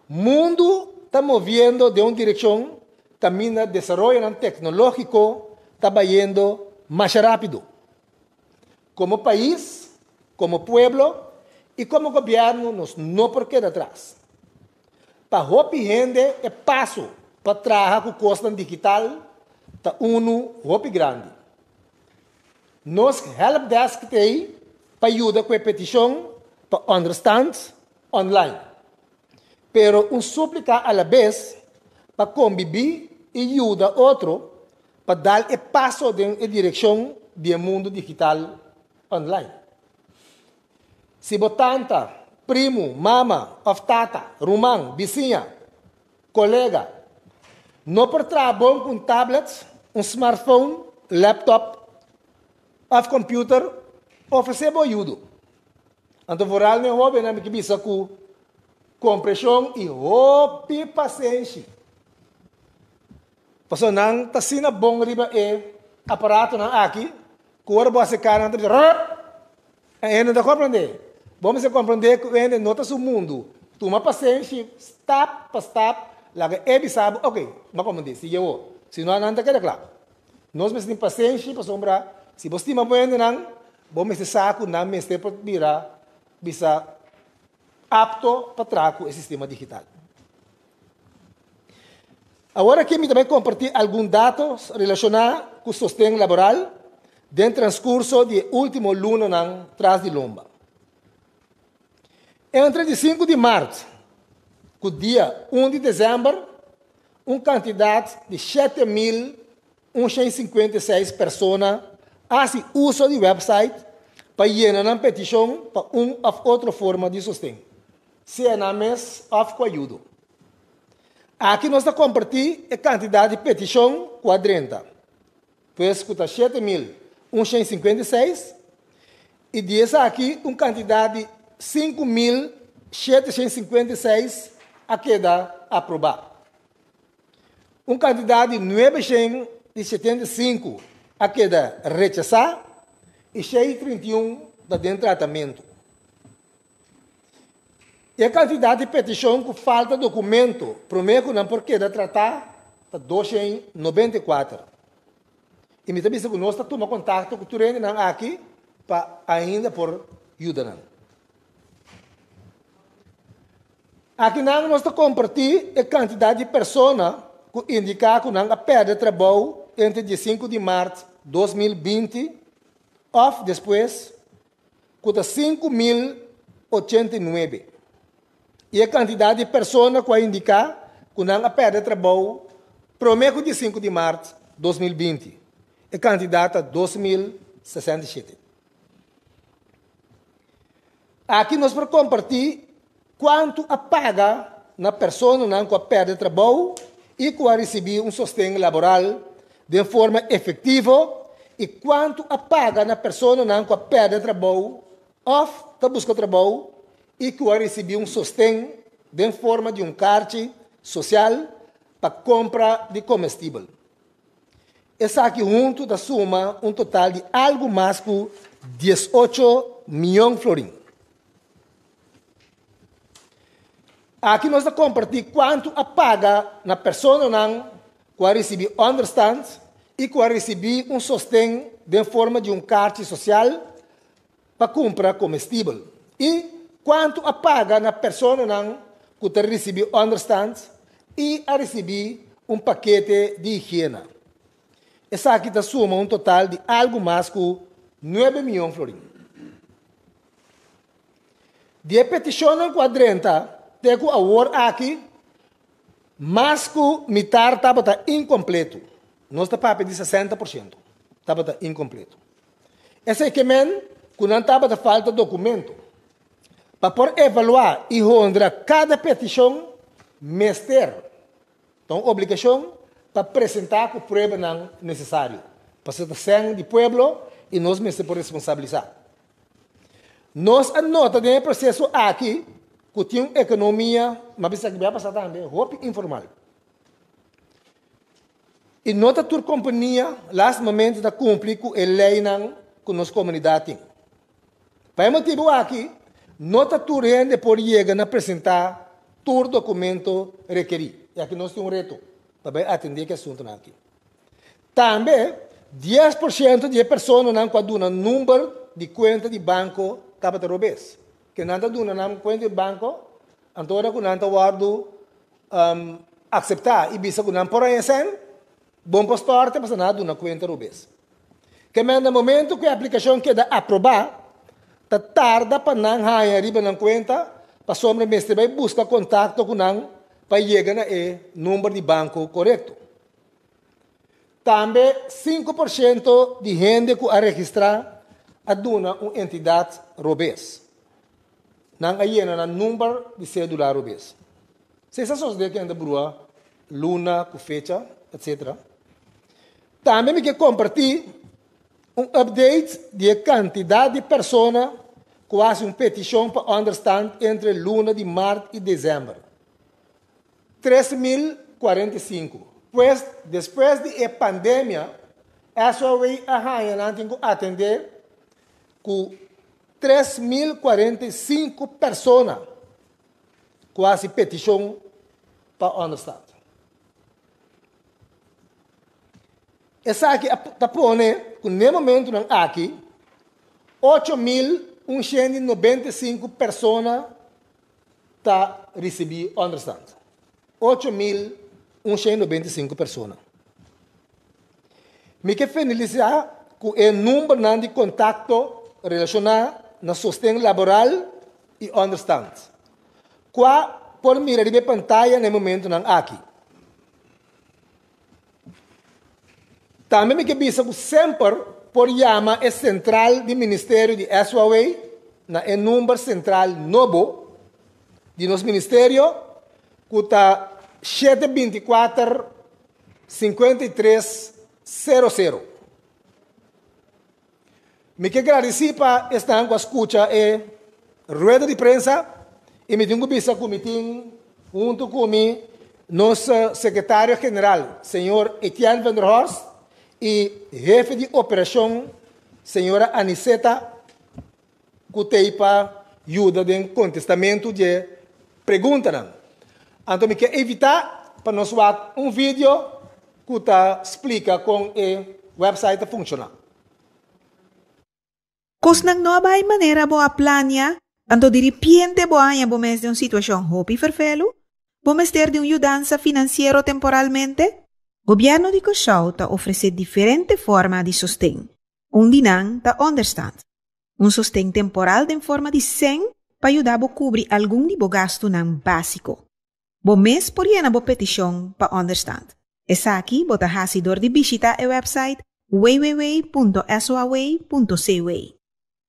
O mundo está movendo de uma direção, também o desenvolvimento tecnológico está indo mais rápido. como país, como pueblo e como governo, nós não por quedar atrás. Para hopi gente é passo para trabalhar com custo digital, tá hopi grande. Nós helpdesk tem para ajudar com a petição, para understand online. Pero súplica a la vez para conviver e ajudar outro para dar o passo em direção do mundo digital online. Se botanta, primo, mama, tata, rumang, vizinha, colega, não por trabalhar com tablets, smartphone, laptop, computer, oferecer ajuda. Então, vooral me hobby na que bisa com compreensão e hopi paciência. Paso nang tasina bom riba aparato nang aqui, cor boa se cara nang ainda não compreender. Vamos se compreender que ainda nota o mundo. Toma paciência, stop, laga sabe, ok, mas como diz, se eu, se não anda queda claro. Nós precisamos paciência para sombra. Se você tem uma boa nang, vamos se saco na mestre para virar, bisa apto para trazer o sistema digital. Agora que me também compartilhar alguns dados relacionados com o sustento laboral dentro do transcurso do último luno nang traz de lomba. Entre 5 de março e o dia 1 de dezembro, candidato de 7.156 pessoas fazem uso do website para llenar a petição para ou outra forma de sustento, seja na mês ou com ajuda. Aqui nós estamos compartilhando a quantidade de petição quadrenta. Pois escuta 7.156 e diz aqui quantidade de 5.756 a queda aprovada. Quantidade de 975 a queda rechazada e 631 da dentro de tratamento. E a quantidade de petição com falta de documento, prometo não porque da tratar, está 294. E me também se conosco, toma contato com o Turene aqui, para ainda por ajuda. Aqui nós estamos compartilhando a quantidade de pessoas que indicam que não perde trabalho entre 5 de março de 2020 ou depois, com 5.089. E a quantidade de pessoas que indicam que não perde trabalho prometo de 5 de março de 2020. É candidata 2.067. Aqui nós vamos compartilhar quanto a paga na pessoa que perde trabalho e que receber sustento laboral de forma efetiva e quanto a paga na pessoa que perde trabalho ou está buscando trabalho e que receber sustento de forma de carte social para compra de comestível. Essa aqui junto da soma total de algo mais que 18 milhões de florins. Aqui nós estamos compartilhando quanto a paga na pessoa que receber understand e que receber sustento de forma de carte social para compra comestível. E quanto a paga na pessoa que receber understand e a receber paquete de higiene. Essa aqui da soma total de algo mais que 9 milhões de florins. De petição quadrenta, tenho a hora aqui, mas que metade estava incompleto. Nós estamos de 60%. Estava incompleto. Esse é que não estava falta de documento. Para poder avaliar e rondar cada petição, mestre. Então, obrigação para apresentar a prova necessária. Para ser de pueblo e nós mesmos por responsabilizar. Nós anota do processo aqui que tem economia, mas isso vai passar também, roupa informal. E nota tur companhia, last momento da cumprir com a lei que nossa comunidade tem. Para motivo aqui, nota tur rende por chegar a apresentar tur documento requerido. E aqui nós temos reto para atender que assunto aqui. Também, 10% de pessoas não com um número de conta de banco tapa de robes. Que nanta duna nam conta de banco, antora ku nanta wardu aceitar e bisa ku nam por esen, bom pastorte passa nada duna conta robes. Que no momento que a aplicação queda aprovar, tá tarda para não ganhar riba na conta, para sombra mestre vai buscar contato com não para chegar na número de banco correto. Também 5% de gente que a registrar a duna uma entidade robês. Não aí na número de cédula robês. Se essa sociedade que anda brua, luna, com fecha, etc. Também me quer compartilhar update de quantidade de pessoas que fazem petição para understand entre luna de março e dezembro. 3.045. Pois, depois da pandemia, essa foi a rainha que atender com 3.045 pessoas que fazem petição para understand. Essa aqui está pondo, no momento aqui, 8.195 pessoas está recebendo understand. 8.195 pessoas. Me quero finalizar com o número de contato relacionado na sustento laboral e understand. Qual por mirar a pantalla no momento aqui. Também me quebisa que sempre por chamar a central do Ministério de SWA, na número central novo de nosso Ministério, que está 724-5300. Me quero agradecer para estar com a escuta e rueda de prensa e me tenho que junto com nosso secretário-geral, senhor Etienne van der Horst, e jefe de operação, senhora Aniceta, que tem para ajuda no contestamento de perguntas. Então, me quero evitar para nós ver vídeo que explica como o website funciona. Kusnang no ba maneira boa plania, tanto de repente boa anya bomes de uma situação hopi vervelo, bomes ter de mudança financeira temporalmente. Governo de Curaçao ta oferece diferentes formas de sustento. Dinang ta understand. Sustento temporal de forma de 100 para ajudar a cobrir algum de gasto nan básico. Mes por llena bo petição para understand. Essa aqui bota hasidor de visitar o website www.soaway.ca.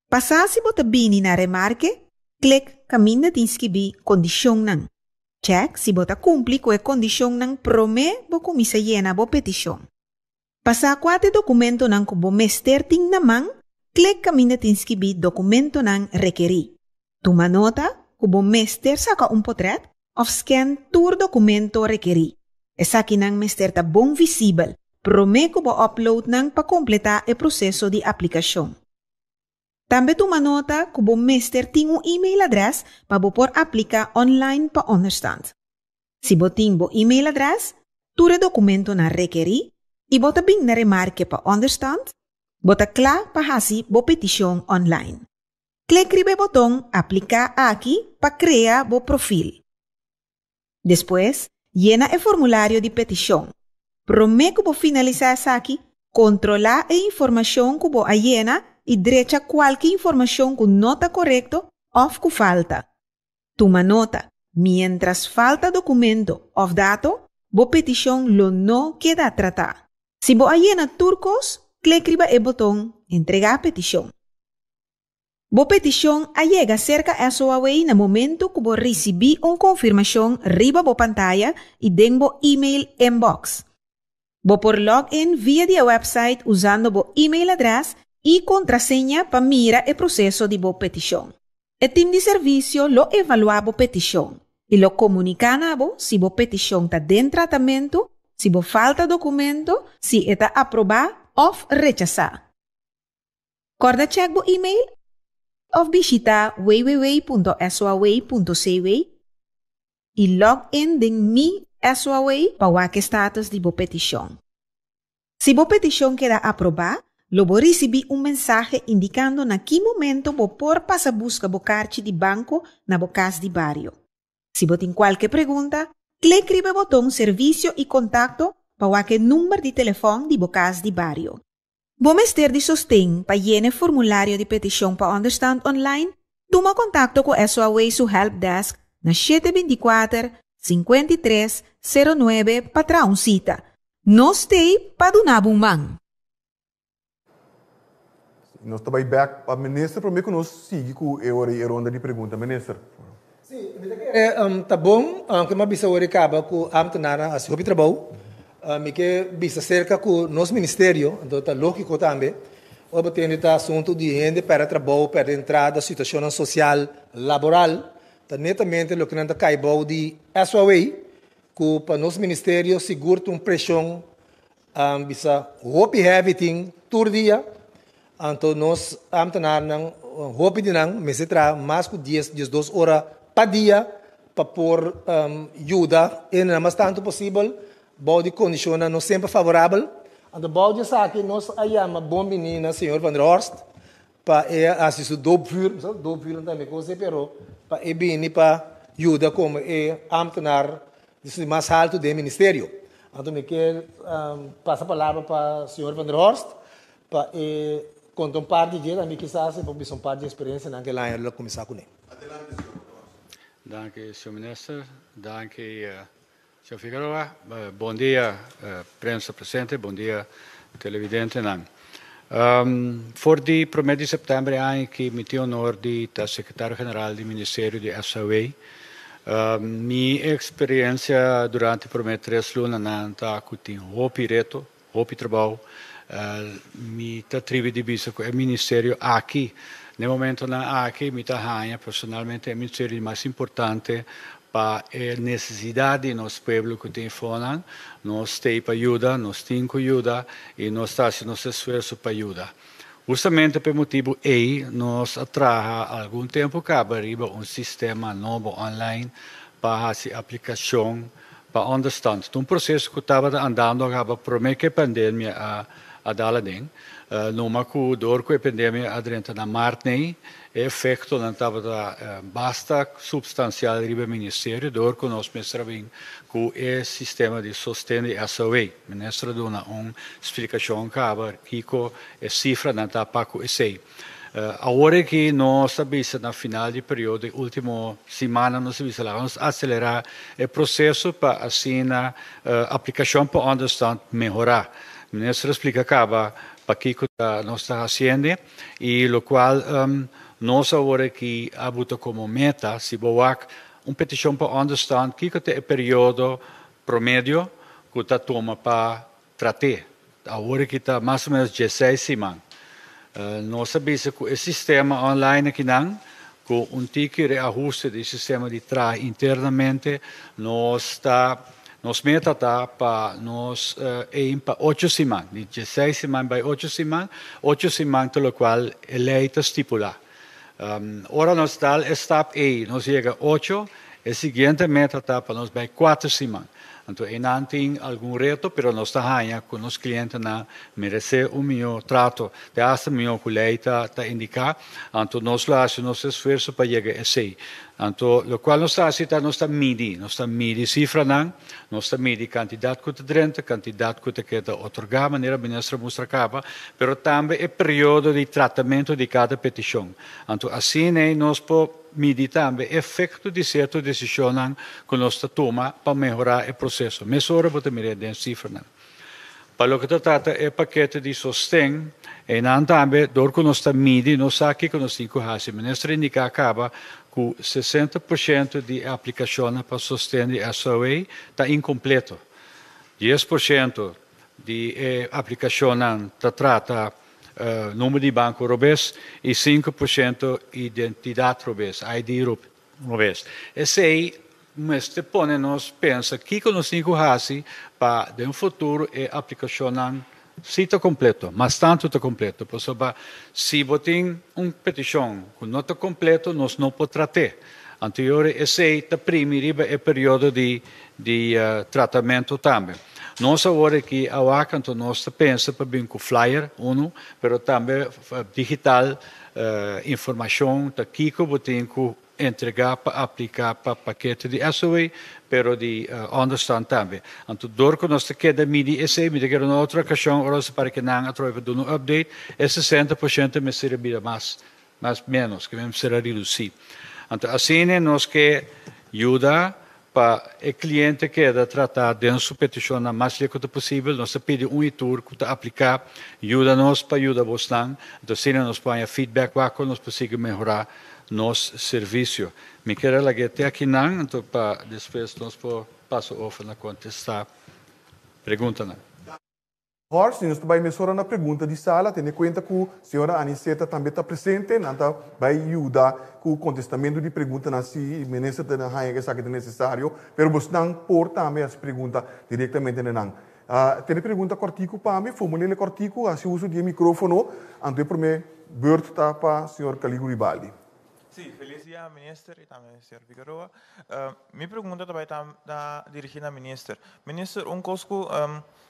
Passar se bota bini na remarque, click caminho de inscrever condição nan. Check se bota cumprir com a condição nan prome bo comisa llena bo petição. Passa quatro documento nan bo mester ting naman, click caminho de inscrever documento nan requerir. Toma nota que bo mester saca portrait of scan tur documento requerir. Essa aqui nan mester ta bom visível, prome que bo upload nan pa completar o processo de aplicação. Também toma nota que o mester tem e-mail address para por aplicar online para understand. Se você tem e-mail address, ture documento na requerir e bota bem na remarque para understand, bota claro para fazer a petição online. Clique no botão aplicar aqui para criar o perfil. Depois, llena o formulário de petição. Promete que você finalizar essa aqui, controlar a informação que você llena e derecha qualquer informação que não está correto ou que falta. Toma nota, mientras falta documento ou dado, a petição não queda tratada. Se você llena turcos, clique no botão entregar a petição. A petição llega cerca a sua vez no momento que você recebe uma confirmação riba da pantalla e dentro do e-mail inbox. Você por login via a website usando o e-mail address e contraseña para mirar o processo de boa petição. O time de serviço lo evalua a petição e lo comunica a você se a petição está dentro de tratamento, se falta documento, se está aprovado ou rechazado. Corda check o e-mail ou visita www.soaway.ca e login em Mi SOAway para o status de boa petição. Se a petição queda aprovada, lobo recebi mensaje indicando na que momento vou por passa busca bo carte de banco na bo casa de barrio. Se você tem qualquer pergunta, clique no botão serviço e contato para o número de telefone de bo casa de barrio. Vamos ter de sostém para llenar formulário de petição para understand online. Toma contato com SOA su helpdesk na 724-5309 para uma cita. Nós temos para donar bumang. Nós estamos back para o ministro, para mim que nós seguimos com a ronda de perguntas. Ministro. Sim, tá bom, que uma bisa ori acaba com a amtenara a seu trabalho, que bisa cerca com o nosso ministério, então tá lógico também, obtendo tá assunto de renda para trabalho, para entrada, situação social, laboral, tá netamente o que não tá caibou de SOA, que para nosso ministério segura uma pressão, bisa hope everything, todo dia, então nós amtenar não hope de não, mas será mais que 12 horas para dia para pôr ajuda e não mais tanto possível, bode condiciona não sempre favorável. Então bode sabe nós aí uma boa menina, senhor Van der Horst, para assistir doopvuur também coisa, pero para bem para ajuda como ambtenaar de mais alto do ministério. Então me quer passar a palavra para o senhor Van der Horst para contar parte de também quizás para um parte de experiência naquela área começar com ele. Adelante, senhor. Dank u, senhor minister. Dank u, senhor Figueroa. Bom dia, prensa presente. Bom dia, televidente. Voor die 1 de setembro, que me tive o honor de estar secretário-geral do Ministério de SOA. Minha experiência durante os 3 lunas está com o reto, o trabalho. Me atribuo de vista com o Ministério aqui. No momento aqui, me está personalmente o ministério mais importante para a necessidade de nosso povo que tem fome. Nós temos para ajuda, nós temos ajuda e nós estamos fazendo nosso esforço para ajuda. Justamente por motivo nós atraja algum tempo acaba um sistema novo online para fazer aplicação para understand. Um processo que estava andando acaba por meio que a pandemia a dalading. Numa que door com a pandemia adrenta na martnei, efeito não estava basta substancial riba ministério door com nós mestrabim com o sistema de sostén de SOA. Ministra dona explicação acaba que com a cifra não está para com esse. Agora que nós sabemos na final de período, última semana nós sabemos lá, nós acelerar o processo para assim a aplicação para understand melhorar. Ministro explica acaba para que nós está fazendo e o qual nós agora que abuta como meta se boak petição para understand que é o período promédio que está toma para tratar. Agora que está mais ou menos 16 semanas. Nós sabemos que o sistema online aqui não, com tique reajuste do sistema de trabalho internamente, nós meta está para nós para 8 semanas, de 16 semanas para 8 semanas, pelo qual a lei está estipulada. Ora nós está etapa A, nós chega a 8, a seguinte meta está para nós para 4 semanas. Então, não tem algum reto, mas nós estamos com os clientes na merecer melhor trato, de hasta melhor que a lei está indicar. Então, nós fazemos nosso esforço para chegar a esse. Então, o qual nós estamos medindo cifra, nós estamos medindo quantidade que está quantidade que está otorgada, maneira ministra mostra capa, mas também o período de tratamento de cada petição. Então, assim, nós podemos medir também o efeito de certa decisão que nós tomamos para melhorar o processo. Mas agora vou medir a cifra. Para o que se trata é paquete de sostén, e também, door que nós estamos medindo, nós sabemos que nós temos que fazer. O ministro indica acaba que 60% de aplicação para sostén de SOA está incompleto. 10% de aplicação trata número de banco robês e 5% identidade robês, ID robês. Esse aí, mas depois nós pensa que nós temos que fazer para no futuro a aplicação se está completo, mas tanto está completo. Por isso, se você tem uma petição que não está completo, nós não podemos tratar. Anterior, esse é o primeiro período de tratamento também. Nós agora aqui, a canto nós pensa para bem com flyer, mas também digital, informação, tá Kiko, botem com entregar para aplicar para paquete de SOE, pero de understand também. Então, door que nós queda midi esse, me quero uma outra questão, ora se para que não atreve do no update, é 60% me seria mais menos, que me será reduzido. Então, assim, nós que ajuda para o cliente que é tratar dentro sua petição o mais rápido possível, nós pedimos tour que aplicar, ajuda-nos para ajudar você. Então, assim, nós põe feedback lá, nós conseguimos melhorar nosso serviço. Me quero lá até aqui não, então para depois nós passo off na contestar pergunta não. Horst, nós também mencionamos na pergunta de sala, tendo em conta que a senhora Aniceta também está presente, então vai ajudar com o contestamento de perguntas se o ministro tem que é necessário, mas você não pode também as perguntas diretamente não. Tem pergunta cortico para mim, formule cortico, assim uso de microfone, então para mim, beurt para o senhor Caligo Ribaldi. Sim, feliz dia, ministro, e também senhor Figueroa. Minha pergunta também está dirigida ao ministro. Ministro, coisa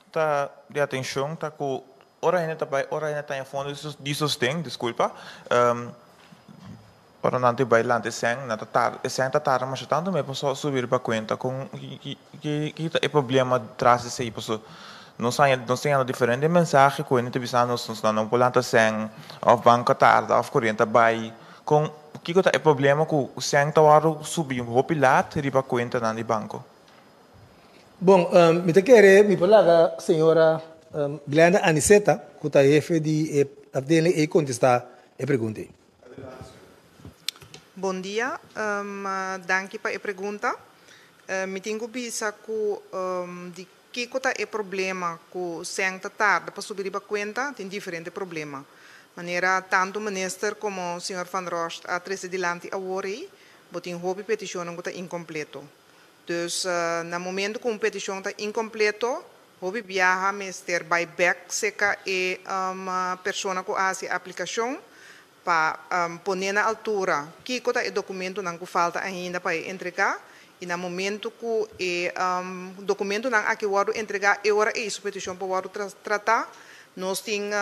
tá de atenção, tá com ora ainda tá em fundo de sustento, desculpa. Para não ter bailante sem, na tá mas tanto me posso subir para conta com que é problema traz esse aí, posso não sai diferente mensagem com ele visando não polanta sem of banca tarde, of corrente vai com que é problema com o sem tawaro subir um pilat riba conta na banco. Bom, me falar a senhora Glenda Aniceta, que é chefe de afdeling e contestar a pergunta. Bom dia, danke para a pergunta. Me tenho visa que que é o problema com senta tarde para subir a conta tem diferente problema. Maneira tanto o ministro como o senhor Van Rost a trazer adiante a worry, botem hobby petição que está incompleto. Dus no momento que uma petição está incompleto, hobby viaja mister buyback seca e uma pessoa que faz a aplicação para pôr na altura que é o documento não falta ainda para entregar e no momento que o documento não aqui vai entregar e agora é petição para tratar nós temos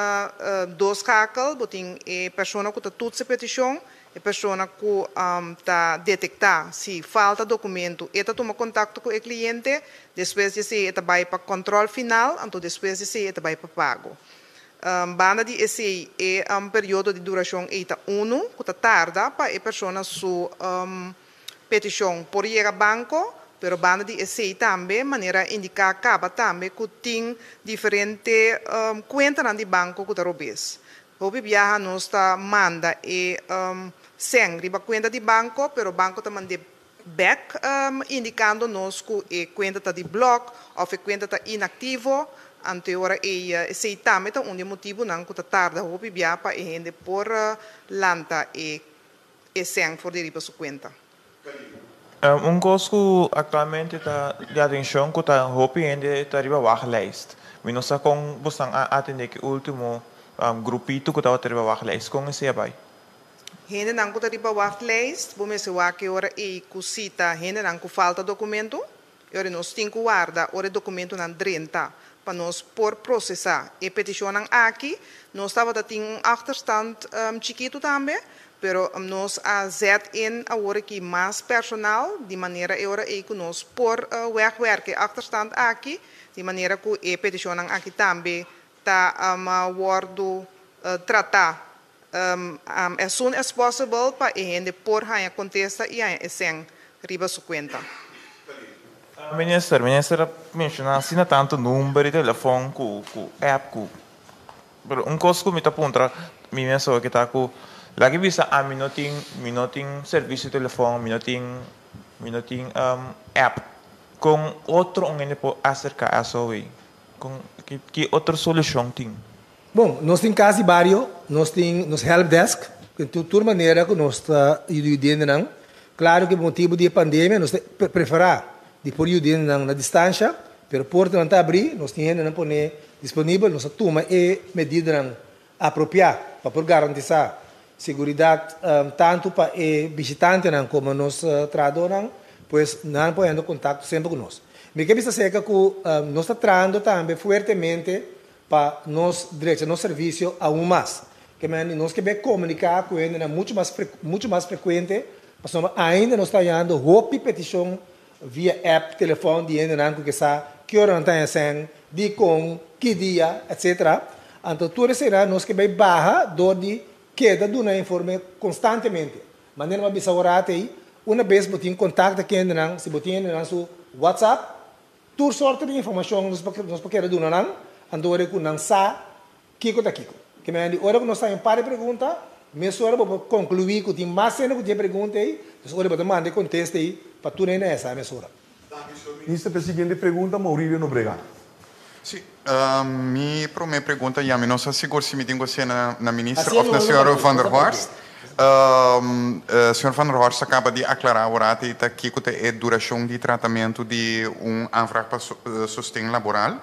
dois cálculos, botem a pessoa que está toda essa petição a pessoa que está detectar se falta documento, ela toma contato com o cliente, depois de ser ela vai para controle final, então depois de ser ela vai para pago. Banda de esse é período de duração eta 1, que está tarda para a pessoa sua petição por ir ao banco, pero banda de esse também maneira indicar acaba também que tem diferente conta de banco que está robês. O viaja nos manda e sem riba conta de banco, pero o banco está manda back indicando nos que a conta está de bloco ou a conta está inativo. Ante ora se também está motivo não que está tarde o viaja para a gente por lanta e sem for de riba sua conta. Coisa que atualmente está de atenção que está hopi ainda está riba wachtlijst. We não sei como você atender que o último grupito que está riba wachtlijst com esse abai. Gente não que está riba wachtlijst, vamos ver que ora e cosita gente não que falta documento, ora nós temos que guardar ora documento não 30 para nós por processar e petição aqui nós estava tendo achterstand chiquito também. Pero nós zet in agora que mais personal de maneira agora que nós por werken achterstand aqui de maneira que a petição aqui também está word tratar as soon as possible para a gente por a contesta e a sem riba sua conta. Minister menciona assim tanto número de telefone com app pero coisa que me está apontando me mencionou que está com lagi bisa minuting serviço de telefone, minuting app com outro onde pode acercar a sua com que outra solução tem. Bom, nós temos quase vários, nós temos helpdesk, de toda maneira que nós está ajudando não. Claro que motivo de pandemia nós preferar de por ajudando na distância, pero por não tá abrir, nós temos não pôr disponível, nós toma e medida não apropriada para garantizar seguridade tanto para o visitante como nos tradores, pues não podendo contato sempre conosco. Me que dizer que nós está tratando também fortemente para nos direitos, nosso serviço aún mais. Que nós queremos comunicar com ele muito mais frequente, mas ainda nós estamos dando roupa petição via app, telefone, de ainda que sabe que hora não está sendo, de com, que dia, etc. Então, tudo isso nós queremos barra, de queda de uma informação constantemente. Mas não é uma uma vez você tem contato com ele, se você tem no seu WhatsApp, toda sorte de informação nós podemos do não, andore com não sa, kiko ta kiko. Que me andi ora que nós temos um par de perguntas, mas ora vou concluir que tem mais cena que tem pergunta aí, então ora vou mandar conteste aí para tu nem essa mesura. Ministro, para a seguinte pergunta, Maurílio Nobrega. Sim, minha pergunta é, não sei se me tenho que na ministra ou na senhora Van der Horst. Senhor Van der Horst acaba de aclarar agora que é a duração de tratamento de aanvraag para sustento laboral.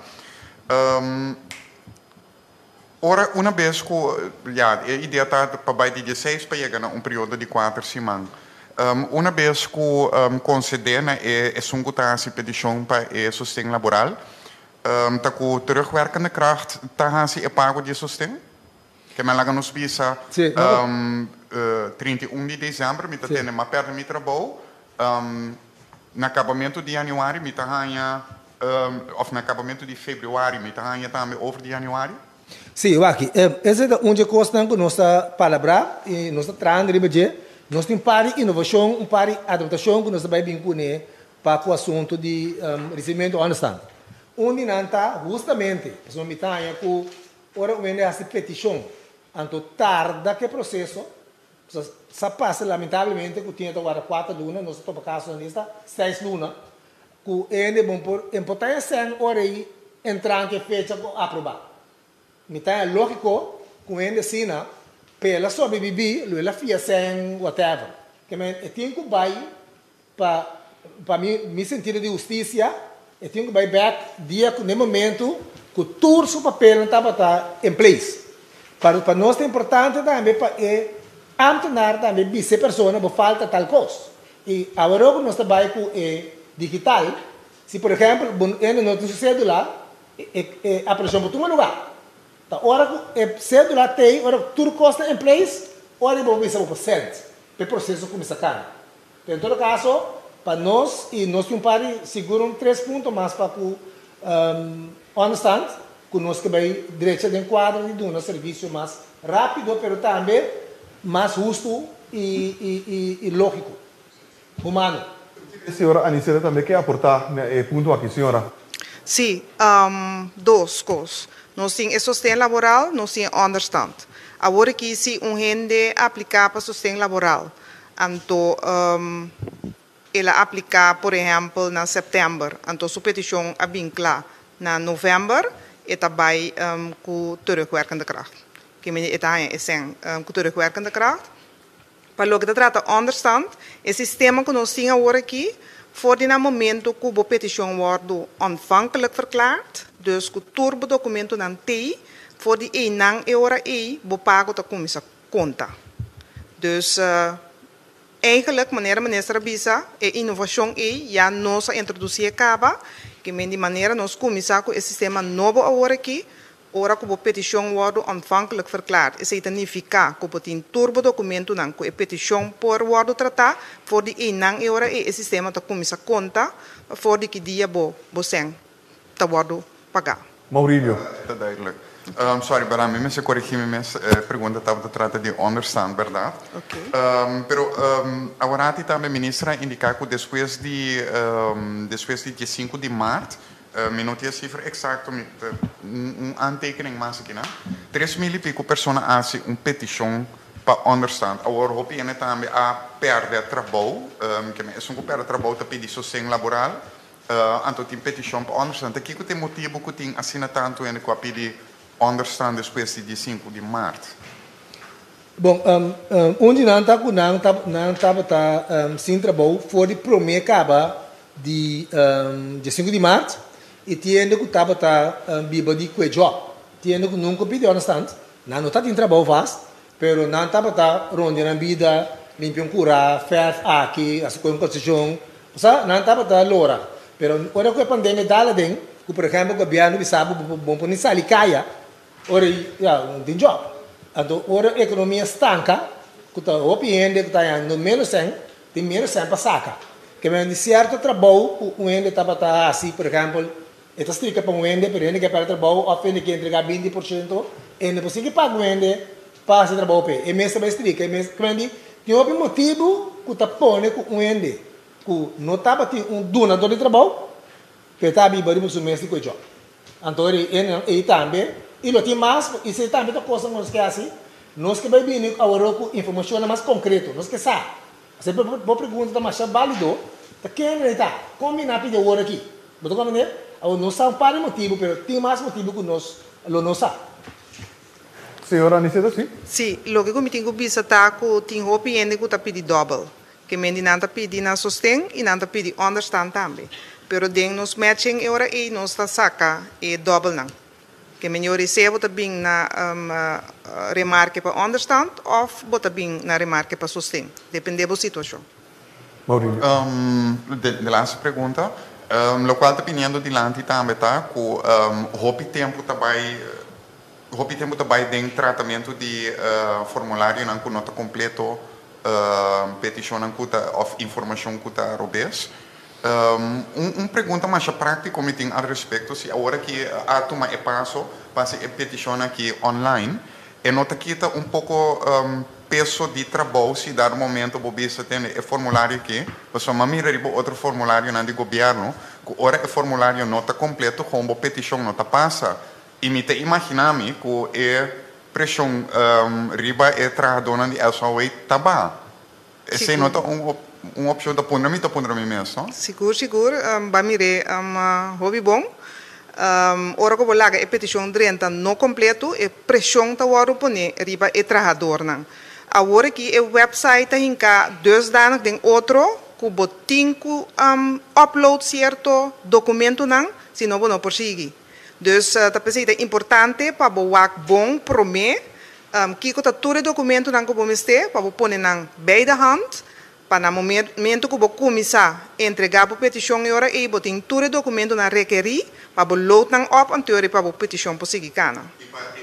Ora, uma vez que a ideia está para 16 para chegar a período de 4 semanas. Uma vez que concedena é a petição para sustento laboral, está com terugwerkende kracht, está se pago de sustento? Que me laga nos visa 31 de dezembro, me tem uma perda de trabalho, no acabamento de januário, me tá ou no acabamento de fevereiro, me tá também over de januário? Sim, aqui. Essa é onde costa que nós palavra e nós trazendo de nós temos para inovação, para adaptação que nós vai vincular para o assunto de recebimento understand. Onde não está justamente, pessoal me tá aí com ora vem essa petição, anto tarda que processo, só passa lamentavelmente que tinha agora 4 lunas, nós estamos caso nesta 6 lunas, que é bom por importância ora aí entrar que fecha aprovar. Me tá lógico com ele sina pela sobreviver, lui la fia sem whatever. Que me tenho que vai para me sentir de justiça, eu tenho que vai back dia no momento que todo o papel não estava em place. Para nós é importante também para ampliar também vice pessoa por falta tal coisa. E agora que nós trabalhamos com digital, se por exemplo, ele não tem cédula, a pressão por um lugar. Ora que cédula tem, ora tudo custa em place, ora ele vai ser 1%. O processo começa a cair. Em todo caso, para nós, e nós temos para seguro 3 pontos mais para que understand, que nós que vai direito de enquadro de um serviço mais rápido, mas também mais justo e lógico, humano. Senhora Aniceta também quer aportar ponto aqui, senhora? Sim, duas coisas. Nós temos sustento laboral, nós temos understand. Agora que se gente aplicar para sustento laboral, então ela aplicar, por exemplo, em setembro, então sua petição é bem clara. Na novembro, ela vai com terugwerkende kracht. Que ela é com terugwerkende kracht. Para o que trata understand, o sistema que nós temos agora aqui, voor die momento que a petição wordt ontvankelijk verklaard, dus que turbo documento nan tei, voor die enang eura bo pago ta comissa conta. Dus eigenlijk, meneer minister Bisa, inovação já nós introduzir acaba, que de maneira nós começar com esse sistema novo agora aqui, ora que a petição wordt ontvankelijk verklaard. Isso significa que tem turbo documento nan que a petição por wordt tratar, voor die enang eura e sistema ta comissa conta, voor die que dia bo sen ta wordt pagar. Maurílio. Está duidelijk. Sorry, para mí me corrigí mi pregunta estava trata de understand, verdade? Ok. Pero agora também ministra indicar que depois de 5 de março, me não tinha a cifra exata, aantekening mas aqui, né? 3.000 e pico pessoas fazem petição para understand. Agora, o PN também a perder trabalho, que é perder trabalho para pedir sustento laboral, então tem petição para understand. Aqui que tem motivo que tem assina tanto em que pedir understand depois de 5 de março. Bom, onde não estava sem trabalho, foi de primeiro acaba de 5 de março, e tinha que estava viva de que job. Tinha que nunca pediu understand, não está em trabalho fácil, mas não estava ronda na vida, limpar cura, faz aqui, as coisas construção, Sa, não estava da lora. Pero ora que a pandemia dá den, que por exemplo o governo sabe bom por nessa caia, ora já tem job. Então ora a economia estanca, que tá opiende que tá no menos 100, tem menos 100 para saca. Que me de certo trabalho, o ende estava assim, por exemplo, esta estica para o ende, pero ende que para trabalho, a fim de que entregar 20%, ende por si que paga o ende, passa trabalho pe. E mesmo mais estica, e mesmo que tem um motivo que tá pone com o ende, que não estava tem donador de trabalho, que está bem bem no mês de coisa. Então ele também, e lo tem mais, e se também tá coisa nós que assim, nós que vai vir agora com informação mais concreta, nós que sabe. Se você pergunta mais válido, tá quem está combinar pedir agora aqui, betul kan né? Ou não sabe para motivo, pero tem mais motivo que nós não sabe. Senhora Aniceta, sim? Sim, lo que eu tenho visto tá que tem opinião que tá pedir double, que me não tá pedir na sustém e não tá pedir understand também. Pero den nos matching ora e nos tá saca e double não. Que melhor recebo também na remarque para understand ou bota bem na remarque para sustém, depende da situação. Maurício. De laatste pergunta, lo qual dependendo de lante também tá, com hopi tempo também tem tratamento de formulário não com nota completo, petição não com of informação com tá robês. Pergunta mais prática como tem a respeito se agora que a toma é passo passa a petição aqui online e nota quita pouco peso de trabalho se dar momento você tem o formulário aqui você mira outro formulário não de governo que ora o formulário nota completo como petição nota passa e me te imaginar-me que é pressão riba é trabalhadora de SOE taba essa nota uma opção da pondra mi mesmo. Seguro, bamire hobby bom. Ora que bolaga é petição drenta não completo e pressão tá waro pone riba e trabalhador não. Agora que o website hinka 2 danos tem outro que botin ku upload certo documento não, senão não prossegue. Dus tá pensando é importante para boak bom prome que tá todo documento não que bomeste para pone não beide hand. Para o momento que você começar a entregar a petição, você tem todo o documento na requerir para você load op en teorie para a petição conseguir cana.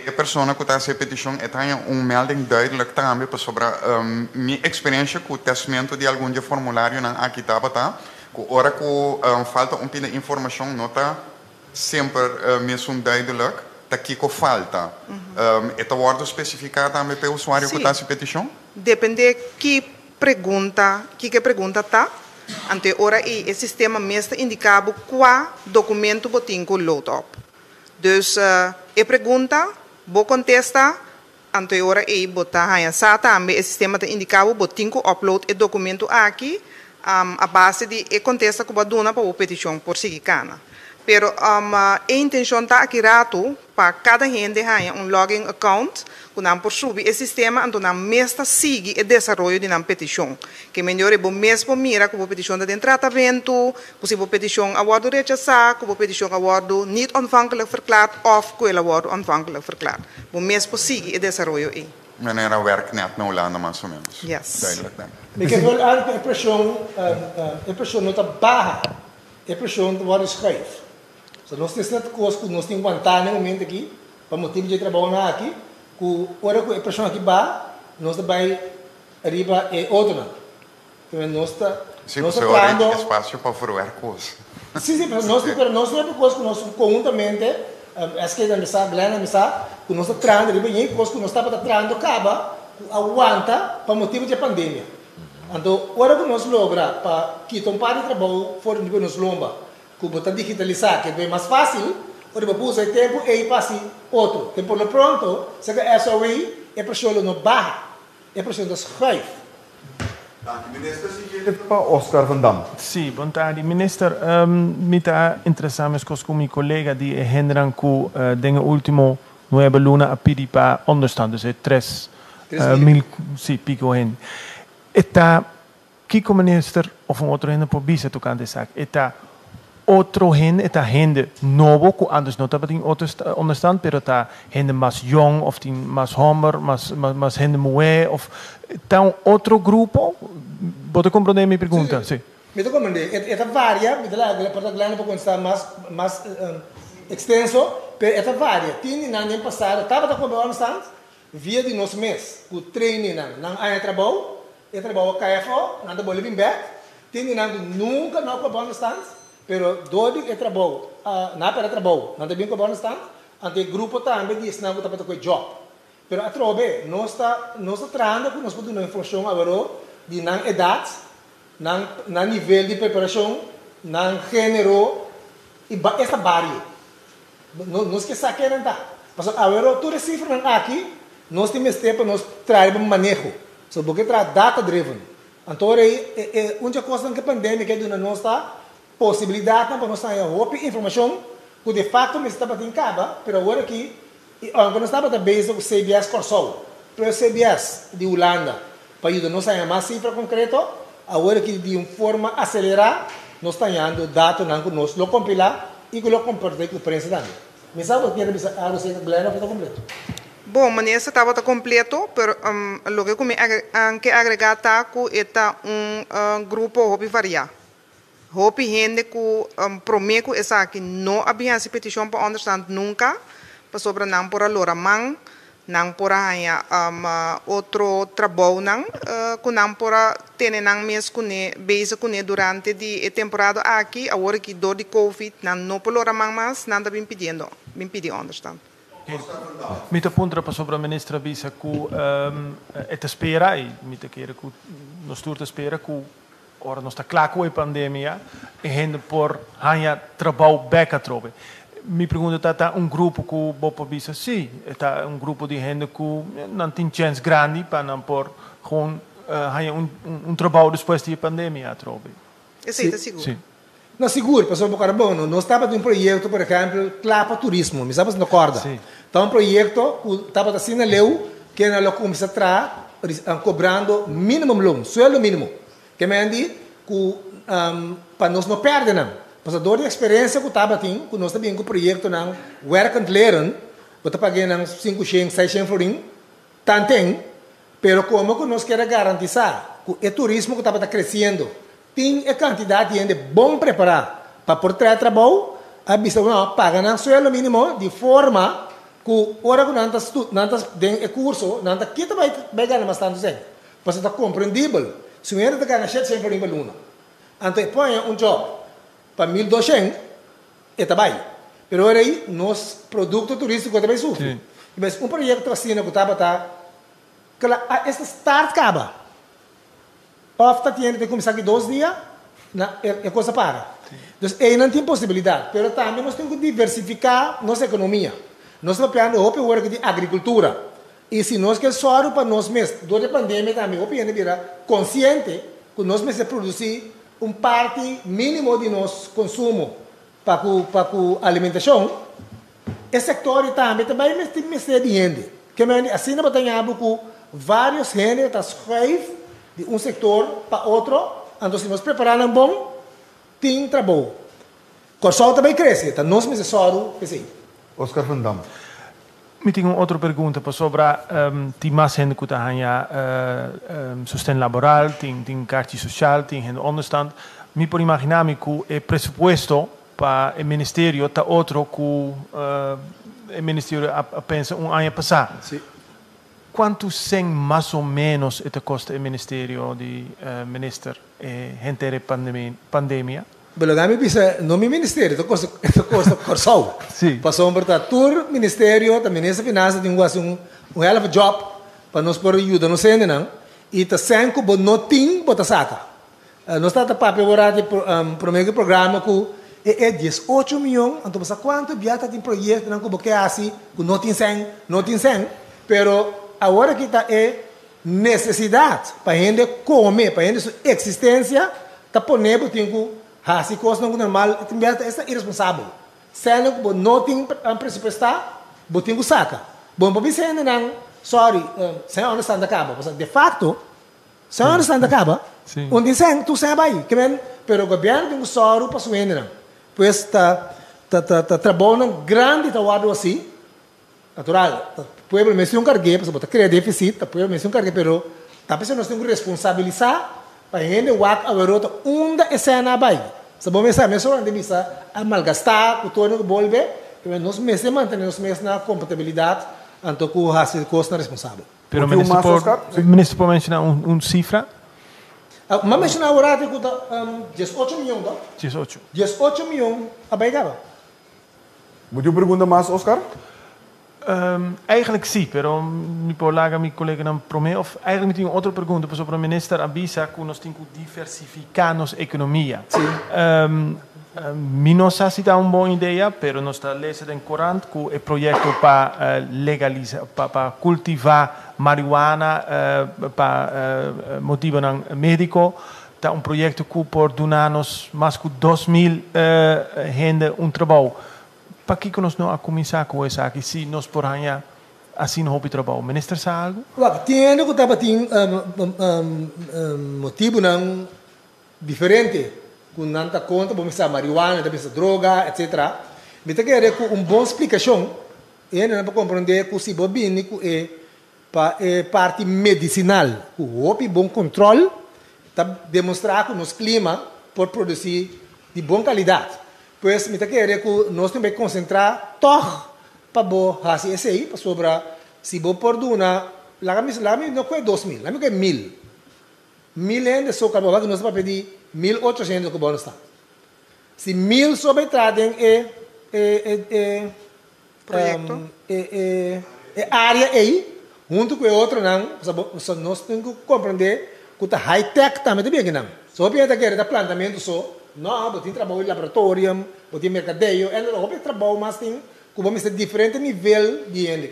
E a pessoa que está a petição tem melding duidelijk também sobre minha experiência com o testamento de algum formulário na aqui estava tá, que hora que falta pouco de informação nota sempre mesmo duidelijk daqui que falta. Está word especificado também para o usuário que está a petição? Depende que pergunta tá ante ora e sistema mesmo indicado qual documento botin com load up. Dus pergunta bo contesta ante ora e botar aí sa também o sistema tá indicado botin com upload e documento aqui a base de contesta que baduna para o petição por seguir cana. Pero a intenção tá aqui rato para cada gente há login account que não por subir o sistema então não mesmo sigue o desenvolvimento de uma petição que melhor é bom mesmo mira que a petição está em tratamento que a petição awardo rechazado que a petição awardo niet ontvankelijk verklaard of que ela awardo ontvankelijk verklaard bom mesmo sigue o desenvolvimento aí. Maneira werk net na Holanda mais ou menos. Yes. Duidelijk dan. Ik heb wel aan de persoon nota barra, a persoon wordt schrijf. So nós temos net coisa que nós temos aguentar no momento aqui, para motivo de trabalho aqui, que hora que a pessoa aqui vai, nós vai arriba é outra. Então nós está nós está espaço para fazer coisas. Sim, mas nós temos coisa que nós conjuntamente, acho que ainda está Glenn está, que nós está trando arriba e coisa que nós está trando acaba, aguenta para motivo de pandemia. Então hora que nós logra para quitar par de trabalho fora de nós lomba. Que botar digitalizar, que é mais fácil, ou depois usa tempo e passa outro. Que por lo pronto, se que essa aí é para o não barra, é para o não schrijf. Minister, zie para Oscar van Dam. Sim, bom tarde. Minister, me está interessante com meu colega de Hendran que den último 9 luna a pedir para understand, dus 3.000 pico hen. Eta, que como minister of outro hen por bisa tu cante sak, eta outro hen, eta hende novo, que antes não estava em outro understand, pero tá hende mais jong, of tem mais homer, mais hende moe, of tá outro grupo. Pode compreender minha pergunta? Sim. Me te comandé, esta varia, me te la parte grande porque está más extenso, pero esta varia. Tiene na nem passado, estava com o stand, via de nos mês, o treino não há trabalho KFO, nada bom living back, tiene nunca não com o stand, pero dodi é trabalho, na para trabalho, nada bem com o stand, ante grupo também diz não está para com job, pero a trobe nós está trando que nós podemos informação agora de não idade, não nível de preparação, não gênero e essa varia. Nós que saqueram tá. Mas agora toda a cifra aqui nós temos tempo nós trazer manejo. So porque data driven. Então é uma coisa que a pandemia que dona nós tá possibilidade para nós ter informação que de fato me está batendo caba, pero agora aqui quando estava da base do CBS Corsol, para o CBS de Holanda, para ajudar nós a mais cifra concreta, agora que de uma forma acelerada nós temos dados que nós lo compilar e que lo compartilhar com a imprensa também. Me sabe o que era a receita Glena para completo? Bom, mas essa estava completo, pero lo que come anche agregata com esta grupo hobby varia. Hobby gente que prometo essa que não havia essa petição para understand nunca, para sobre não por a loramang, não por a outro trabalho não, que não por a ter não mês com base com durante a temporada aqui, agora que dor de Covid, não por loramang mas nada bem pedindo understand. Mi te puntra pa sobre a ministra bisa ku te spera e mi te kere ku no stur te spera ku ora no sta klaar com a pandemia e hende por hanya trabalho beca trobe. Mi pergunta tá grupo ku bopa bisa sim, tá grupo de gente ku não tem chance grande para não por gewoon hanya trabalho depois da pandemia trobe. Isso é seguro. Sim. Não seguro, pessoal, porque carbono, nós estávamos em projeto, por exemplo, claro, turismo, me sabes na corda. Então, um projeto que estava assim na leu, que ela começa a trazer, cobrando mínimo long, sueldo mínimo. Que me diz que para nós não perder não. Porque a experiência que estava tendo, que nós também com o projeto não, work and learn, que está pagando 500, 600 florim, tanto, pero como que nós queremos garantizar que o turismo que estava crescendo tem a quantidade de gente bom preparada para por trás do trabalho, a vista não paga não sueldo mínimo de forma que ora que não está dentro curso, não está aqui vai ganhar bastante gente, porque está compreendível. Se o está ganhando 700 por luna, então põe job para 1.200 e está bem. Mas agora aí, nosso produto turístico também sofre. Mas projeto assim que estava que esta start acaba. Ofta tinha que começar aqui 2 dias, é coisa para. Então, aí não tem possibilidade. Mas também nós temos que diversificar nossa economia. Nós estamos planejando o work de agricultura. E se nós queremos só para nós mesmos, durante a pandemia também, o PN vira consciente que nós mesmos produzir parte mínimo de nosso consumo para a alimentação. Esse setor também tem que ser de gente. Assim, nós temos vários gêneros que de setor para outro, então se nós prepararmos bom, tem trabalho. Corsol também cresce, então nós mesmos só assim. Oscar van Dam. Mi tengo outra pergunta sobre die mais gente que tem sustento laboral, tem carta social, tem gente onderstand. Mi por imaginar-me que o pressuposto para o ministério está outro que o ministério pensa ano passado. Quanto sem mais ou menos é custa o ministério de minister gente de pandemia? Belagami bisa no mi ministério, to costa Corsol. Passou por tur ministério, da ministra finanças tem um hell of a job para nos por ajuda no sendo não. E tá sem que não tem bota saca. Nós está papel borado prometo programa que é 18 milhões, então passa quanto biata tem projeto não que assim, que não tem 100, pero agora que está é necessidade para gente comer, para gente sua existência, tá ponendo tem que se coisa não normal, essa é irresponsável. Sendo que não tem pressupostar, tem que sacar. Bom, para você não, sorry, sem understand acaba, porque de fato, sem understand acaba, onde sem tu sem vai, que men, pero o governo tem que sorry para sua não. Pois tá trabalhando grande trabalho assim, natural. Pueblo me um cargue, porque criar déficit, pueblo me um cargue, pero tá pensando nós temos que responsabilizar para gente wak a verota unda escena bai. Se bom pensar, mesmo onde bisa a malgastar, o torno bolbe, que nós meses mantém nós meses na compatibilidade, anto que o hasil custo responsável. Pero ministro pode mencionar cifra? Mas mencionar o rato que 18 milhões, não? 18 milhões a baigava. Moet u pergunta mais, Oscar? Eigenlijk sim, pero mi polaga mi collega não prome of eigenlijk met een outra pergunta para o minister avisa que nós temos que diversificar nossa economia. Mi não sei se dá uma boa ideia, pero nós está lendo em Corant que o projeto para legalizar, para cultivar marihuana, para motivo médico, está projeto que por donar-nos mais de 2.000 gente trabalho. Para que nós não a começar com isso aqui, se nós por aí assim não houve trabalho? Minister, sabe algo? Tem que estava motivo não diferente, com nanta conta, vamos pensar marihuana, vamos pensar droga, etc. Me tem que ter uma boa explicação, e não para compreender que se bobine é parte medicinal, que houve bom controle, para demonstrar que nos clima por produzir de boa qualidade. Pois, me está querendo que nós temos que concentrar todo para fazer isso aí, para sobrar, se vou por duna, lá não é 2.000, lá é 1.000. 1.000 ainda só que nós vamos pedir 1.800 que bom está. Se 1.000 sobre tradem projeto, área aí, junto com o outro não, nós temos que compreender que está high-tech também tem que não. Só para querer plantamento só. Não, você tem trabalho em laboratório, você tem mercadeio, você trabalho, mas tem como é diferente nível de gente.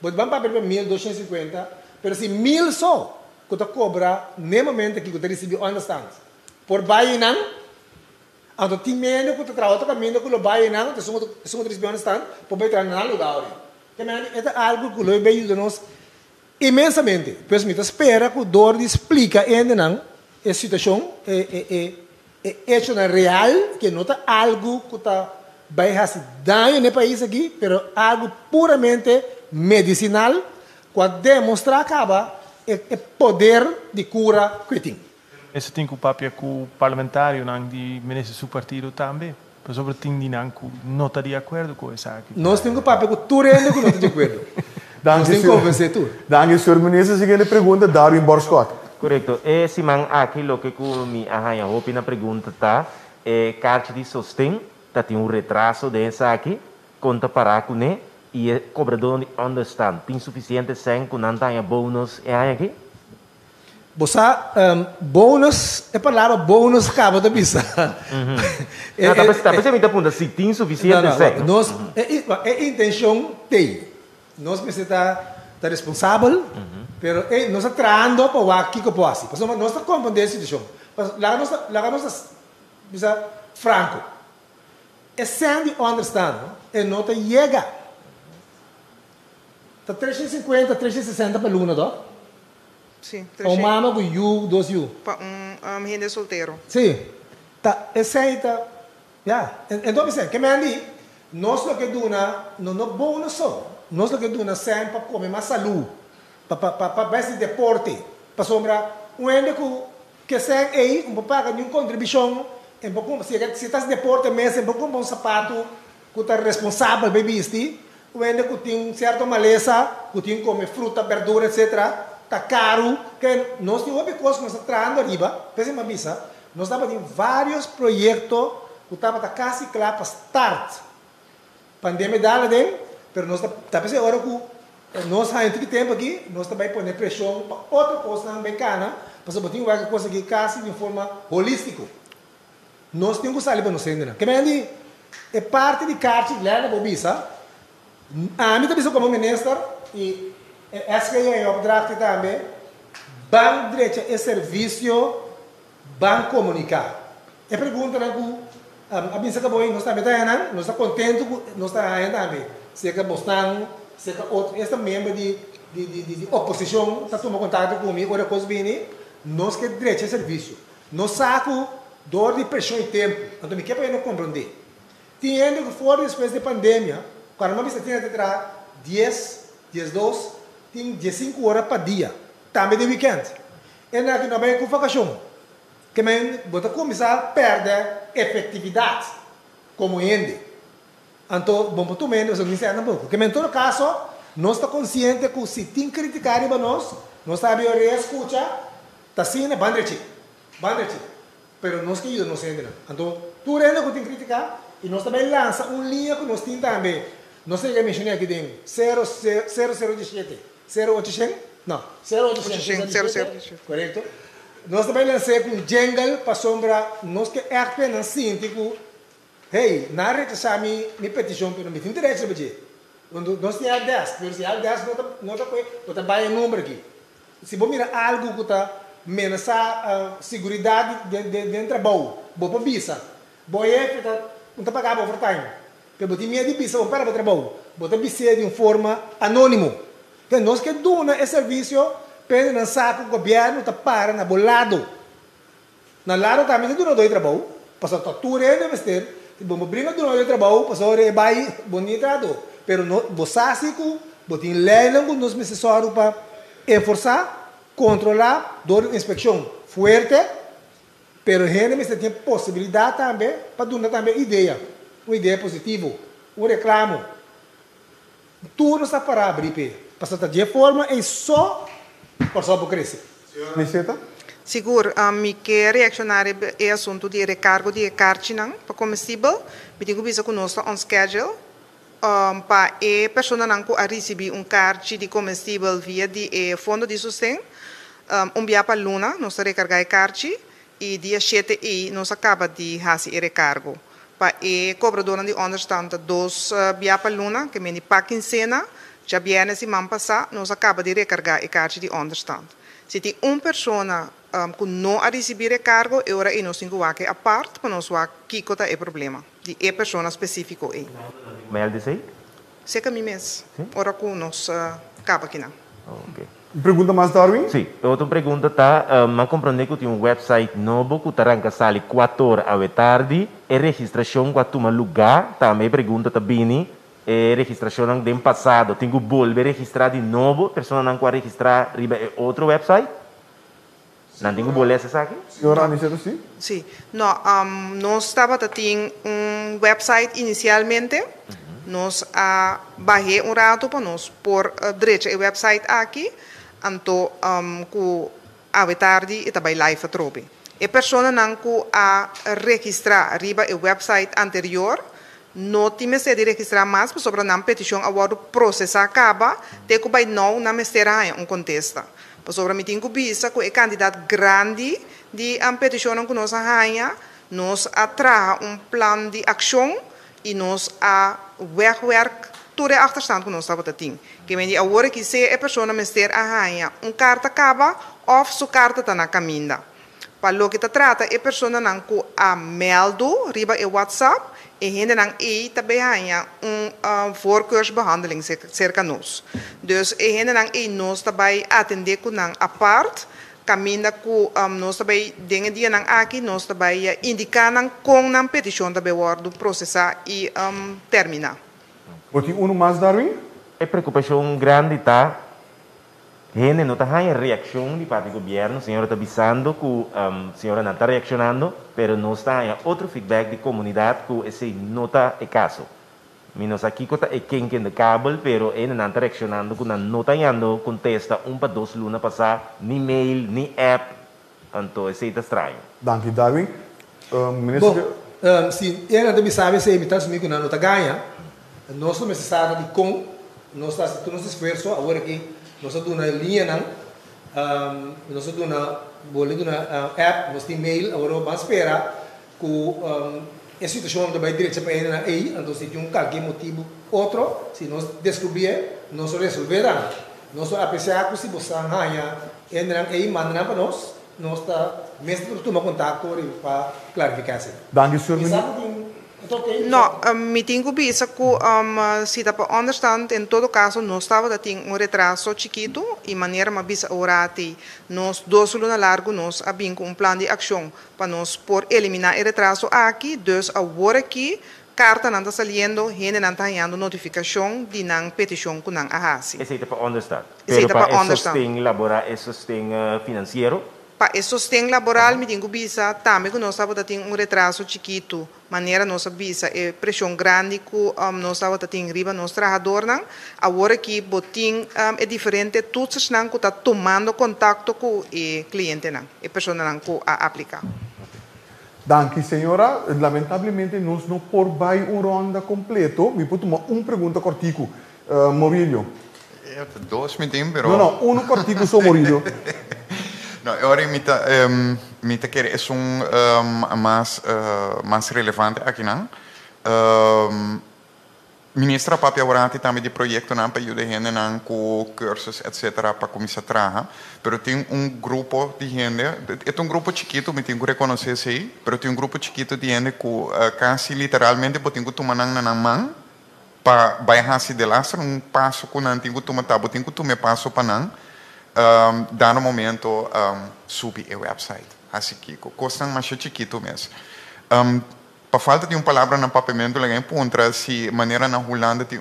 Você vai para 1.250, mas se 1.000 só, você cobra, no momento que você recebe understand. Por baixo não, então tem menos que você trabalha caminho que o baixo não, você recebe understand, por baixo não lugar. É algo que o baixo ajuda-nos imensamente. Pois me espera que o dor explica ainda não, a situação é hecho na real, que não está algo que vai fazer dano no país aqui, mas algo puramente medicinal, que demonstra o poder de cura que tem. Esse tem que o papel com o parlamentário, de ministro do partido também. Por sobre tem não está de acordo com isso aqui. Nós temos o papel com tudo que não está de acordo. Nós temos que convencer tudo. Danke, senhor ministro. A seguinte pergunta, Darwin Borscott. Correto. E se man aqui lo que mi arranha hopi na pergunta tá carta de sostém tá tem retraso dessa aqui conta para com né e cobrador understand tem suficiente sem com não tem bônus aqui. Você bônus é palavra bônus acaba de bisa. Tá pensando me pergunta se tem suficiente sem. Nós é intenção tem. Nós precisa tá responsável. Pero nós estamos tratando para o aqui que pode ser. Nós estamos compreendendo a situação. Lá nós estamos franco. É sem understand, e não te chega. Está 350, 360 para luna, não? Sim, 360. Para mama com you, 2 para gente solteiro. Sim. Tá, esse aí tá. Já. Então, que me andi, nós lo que duna, não bom não só. Nós lo que duna sempre para comer mais saúde. Para esse deporte, para sombra, que seja aí, paga uma contribuição, se está deporte mesmo, um sapato que está responsável por vestir, que tem certa maleza, que tem como fruta, verdura, etc., está caro, que nós temos uma coisa que nós estamos trabalhando arriba, pensa uma visa, nós estamos em vários projetos que estamos quase claro para start. Pandemia da dentro, mas nós estamos pensando agora que nós temos tempo aqui, nós também põe pressão para outra coisa na bacana, para saber que vai coisa que quase de forma holística. Nós temos que sair para nós ainda. Que me é parte de carta de lá na Bobisa. A mim também sou como ministro e essa que é o draft também. Banco direito é serviço, banco comunicar. É pergunta na que a mim se acabou aí, nós estamos nós estamos contentes, nós estamos aí também. Se acabou estando este membro de oposição está tomando contato comigo, outra coisa bem, nós que direito é serviço. Nós saco dor de pressão e tempo. Então, me quer para não compreender. Tinha que fora depois da pandemia, quando uma vez tinha que entrar 10, 12, tem 15 horas para dia. Também de weekend. E na que não vai com vacação. que men bota começar a perder efetividade como ende. Então, bom para tu menos, eu me ensino um pouco. Que em todo caso, nós está consciente que se tem criticar para nós sabe o escuta, tá assim, bandrechi. Pero nós que não sei ainda. Então, tu rende que tem criticar e nós também lança linha que nós tem também. Nós sei que mencionei aqui dentro 0017, 0800, não, 0800, correto? Nós também lançamos com jingle para sombra, nós que é apenas síntico. Hey, na rede já me petição para me interessa para ti. Quando nós temos 10, mas se há 10 não tá bem número aqui. Se você mira algo que está menos a segurança dentro do trabalho, vou para bisa, vou que não tá pagando overtime. Porque você medo de bisa, vou para o trabalho, vou bisa de uma forma anônimo. Que nós que dona esse serviço, pede na saco o governo tá para na bolado. Na lado também não dona trabalho, passou tudo é investir. Vamos brincar do nosso trabalho, passou é bem bonito, pero você sabe que você tem lei que nós necessário para enforçar, controlar, dar inspeção forte, pero a gente tem possibilidade também para dar também uma ideia positiva, reclamo. Tudo está para abrir, passar de forma é só para crescer. Liseta? Seguro, me quer reaccionar ao assunto de recargo de carne para comestível. Me tenho visto que nós on schedule para a pessoa que a receber carne de comestível via de fundo de sustento. Dia para luna, nós recargar a carne e dia 7 nós acaba de fazer recargo. Para a cobradora de understand 2 dia para luna, que me para quincena, já viene se man passar, nós acaba de recargar a carne de understand. Se tem uma pessoa que não a receber recargo, agora nós temos que a parte para nós ver que é o problema de a pessoa específica. Mail dizer? Sei que a mim mesmo. Ora que nós acaba aqui não. Okay. Pergunta mais, Darwin? Sim, outra pergunta tá, mas compreender que tem website novo que arranca sali 4 horas à tarde, e registração que toma lugar, também pergunta também, e registração do passado, tem que volver a registrar de novo, pessoa não pode registrar riba outro website? Não tem que volver essa aqui? Senhora Aniceta, sim? Sim, não, nós estava tendo website inicialmente, nós barrei rato para nós por direito o website aqui, então que à tarde e também live a trobe. E pessoa não que registrar riba o website anterior, não tem que registrar mais, sobre a petição agora o processo acaba, tem que não mistério contesta. Sobre a tenho que visa que o candidato grande de petição que nós arranha, nós atrai plano de ação e nós wegwerk todo o achterstand que nós estamos tendo. Que me agora que se a pessoa mistério arranha carta acaba, ou sua carta está na caminho. Para lo que trata, a pessoa não que meldo riba o WhatsApp, e gente não também há voorkeursbehandeling cerca nós. Dus a gente não nós também atender com a parte, caminho que nós também dingen dia não aqui nós também indicar com a petição também o processar e terminar. Pode mais, Darwin? A preocupação grande tá. Gente não está havendo reação de parte do governo, a senhora está avisando que a senhora não está reaccionando, mas não está havendo outro feedback de comunidade que esse não está o caso. Nós aqui é quem de cabo, mas ele não está reaccionando, que não está havendo contesta para 2 lunas passar, nem mail, nem app, então isso é estranho. Danke, Darwin. Ministro... Bom, se ele não sabe se imitar comigo não está ganha, nós somos necessários de nós estamos fazendo esforço agora aqui. Nós temos uma linha, nós temos uma app, nós temos e-mail, agora vamos esperar que a situação também direita para ele aí, então se tem qualquer motivo outro, se nós descobrir, nós resolveremos. Nós apesar que se você arranha, entram aí, mandam para nós está mesmo tomar contato para clarificar. Danke, senhor ministro. Não, me tenho que ver que se dá para understand, em todo caso, nós estava tendo retraso chiquito e maneira uma vez orati, nós 2 lunas largo, nós abrimos plano de ação para nós por eliminar o retraso aqui, dus agora aqui, carta não está saliendo, gente não está ganhando notificação de não petição que não arrase. Esse é para understand. Pero para esse tem elaborar esse tem financeiro, para o sustento laboral, me tenho visa, também que nós temos retraso chiquito, maneira nossa visa, pressão grande que nós temos riba nos trabalhadores, agora que botim é diferente, todos não que está tomando contato com o cliente, a pessoa que aplica. Danke, senhora. Lamentavelmente, nós não podemos ronda completo. Me pode tomar pergunta cortico, Maurílio. 2 minutos, pero... Não, cortico só, Maurílio. No, ahora mi te quiere es más relevante aquí, ¿no? Ministra papi ahora também de proyecto para ayudar gente com cursos, etcétera, para começar a trabalhar. Pero tem grupo de gente, é grupo chiquito, me tenho que reconhecer isso aí, pero tem grupo chiquito de gente que quase literalmente eu tenho que tomar na mão para baixar de lastre, passo que não tenho que tomar, tenho que tomar passo para não. Dar no momento subir o website. Assim que custa mais chiquito mesmo. Para falta de palavra no papamento, alguém encontra se maneira na Holanda tem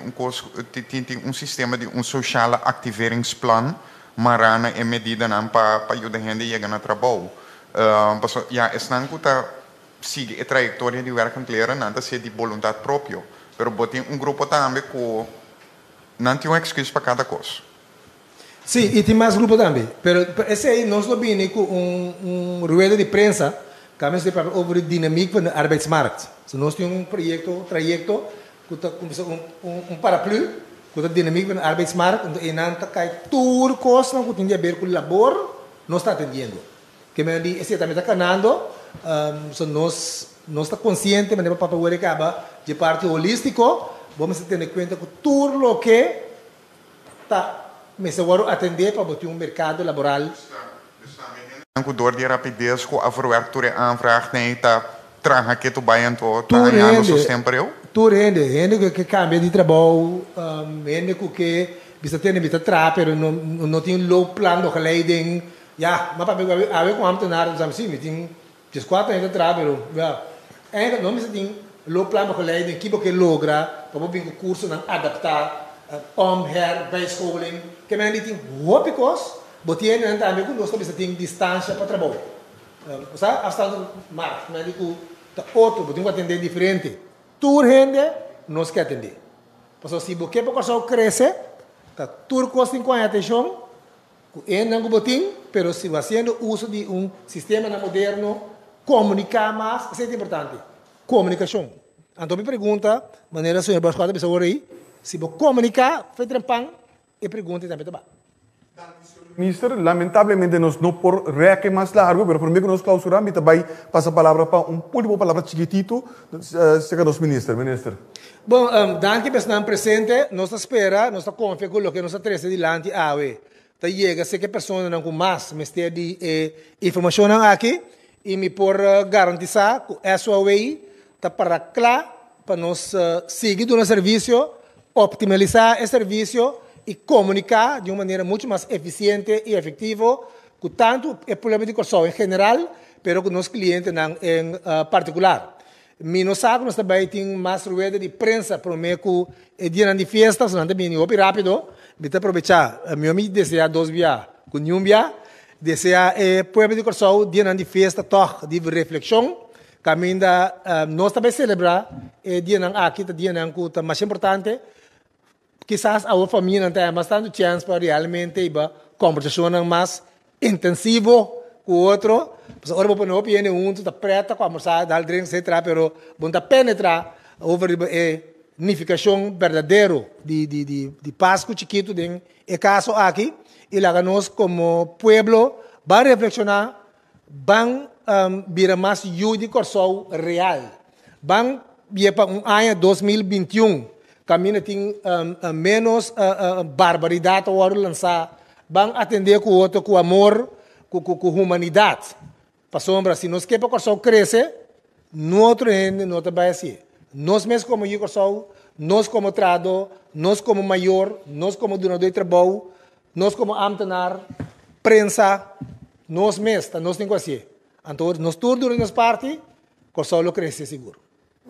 sistema de social activeringsplan, marana e medida para ajudar a gente a chegar no trabalho. Ja, é não que sigue a trajetória de werk en leren, não ser de vontade própria, mas tem grupo também que não tem excusa para cada coisa. Sim, e tem mais grupo também. Mas esse aí, nós lo vimos com rueda de prensa, que nós temos sobre a dinâmica do arbeidsmarkt. So, nós temos trajecto, paraplu, com a dinâmica do arbeidsmarkt, e não cai tudo coisa que tem a ver com o labor, nós estamos atendendo. Que me diz, esse também está canando, nós estamos conscientes, mas para o acaba de parte holístico, vamos ter em conta que tudo o que está mas agora atender para botar mercado laboral. Door die rapidez, com a verwerkture aanvraagt, nee, tá traga que tu vai então trabalhar no sistema para eu. Tu rende que cambia de trabalho, rende que bisa ter bisa tra, pero não tem low plan do geleiding. Ja, mas para ver como ambtenaar, dan zie je, tem 4 anos tra, pero ja, eigenlijk não bisa tem low plan do geleiding, que porque logra, para botar curso não adaptar. Bijscholing. Que men die ting hopikos, botien en também com nós também tem distância para trabalho. Sabe, afstand markt, men die com de outro, botem que atender diferente. Tur rende, nós que atender. Porque se você para só crescer, tá tur costa em atenção, não com botem, pero se fazendo uso de sistema moderno, comunicar mais, isso é importante. Comunicação. Então me pergunta, maneira senhor Basquada bisa aí. Se você comunicar, faz trampang e pergunta também tá. Minister, lamentavelmente nós não por reque mais largo, mas por mim que nós clausuramos, também passa a palavra para última palavra chiquitito, chega nos minister. Bom, danke pessoal presente, nós espera, nós confia com o que nós treze dilante awe. Tá chega se que pessoa não com mais, mas ter de informação aqui e me por garantizar que essa way tá para claro para nós seguir do serviço, optimizar o serviço e comunicar de uma maneira muito mais eficiente e efetiva, com tanto o problema de corso em geral, mas com nossos clientes em particular. Nós sabemos que nós também temos mais rueda de prensa para o meio que dia de festas, nós também vamos rápido, vamos aproveitar. Meu amigo deseja 2 dias, com um dia, deseja o problema de corso, dia de festa, de reflexão, caminho nós também celebrar o dia aqui, o dia que é mais importante. Quizás a família não tem bastante chance para realmente ir a conversação mais intensiva com o outro. Agora, vou não viene está preta, conversar, dar drink, etc. Pero, vamos penetrar over a unificação verdadeira de Páscoa chiquito, em caso aqui, e lá nós, como pueblo, vamos reflexionar, vamos vir mais jurídico real. Vamos vir para ano 2021. Caminho tem menos barbaridade ao lançar, vão atender com o outro, com amor, com humanidade. Para sombra, se nós queremos que o coração cresça, não vai ser. Nós mesmos como coração, nós como trado, nós como maior, nós como donador de trabalho, nós como ambtenaar, prensa, nós mesmos, nós temos que fazer. Então, nós todos durante as partes, o coração cresce seguro.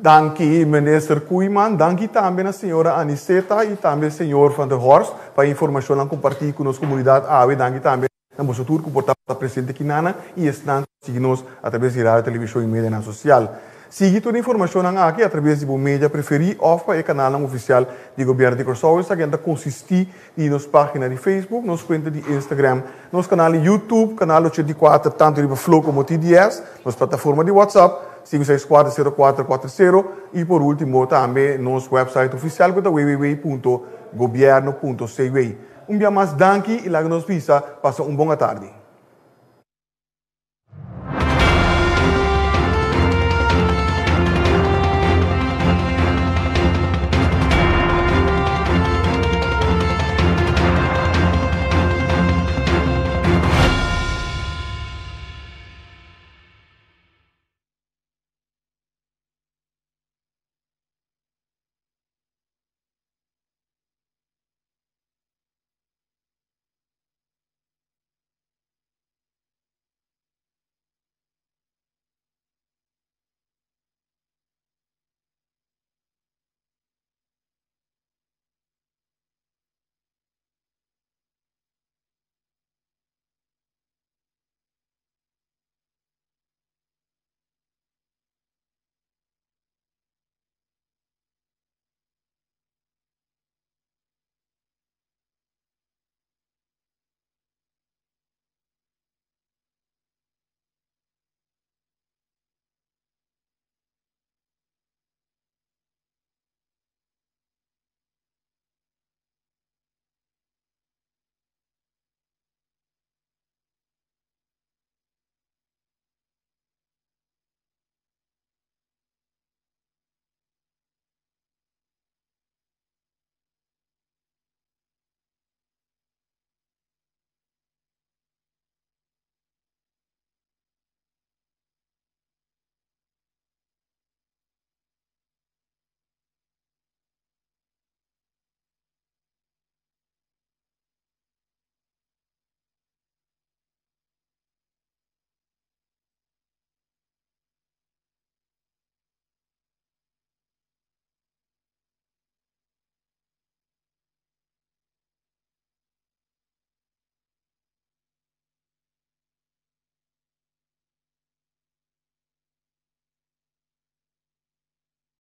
Dank u, minister Koeman. Dank u também a senhora Aniceta e também o senhor Van der Horst para a informação que compartilhou com a comunidade. Dank u também na tour que porta presente aqui nana e estão seguindo-nos através de rádio, televisão e mídia social. Siga toda a informação aqui através do mídia preferido ou para o canal oficial do governo de Curaçao, que ainda consiste em nossa página de Facebook, nossa conta de Instagram, nosso canal de YouTube, canal 84, tanto de Flow como TDS, nossa plataforma de WhatsApp, 5640440 e por último também nosso website oficial que é www.governo.cw. Um dia mais, danke e lá nos pisa, passa uma boa tarde.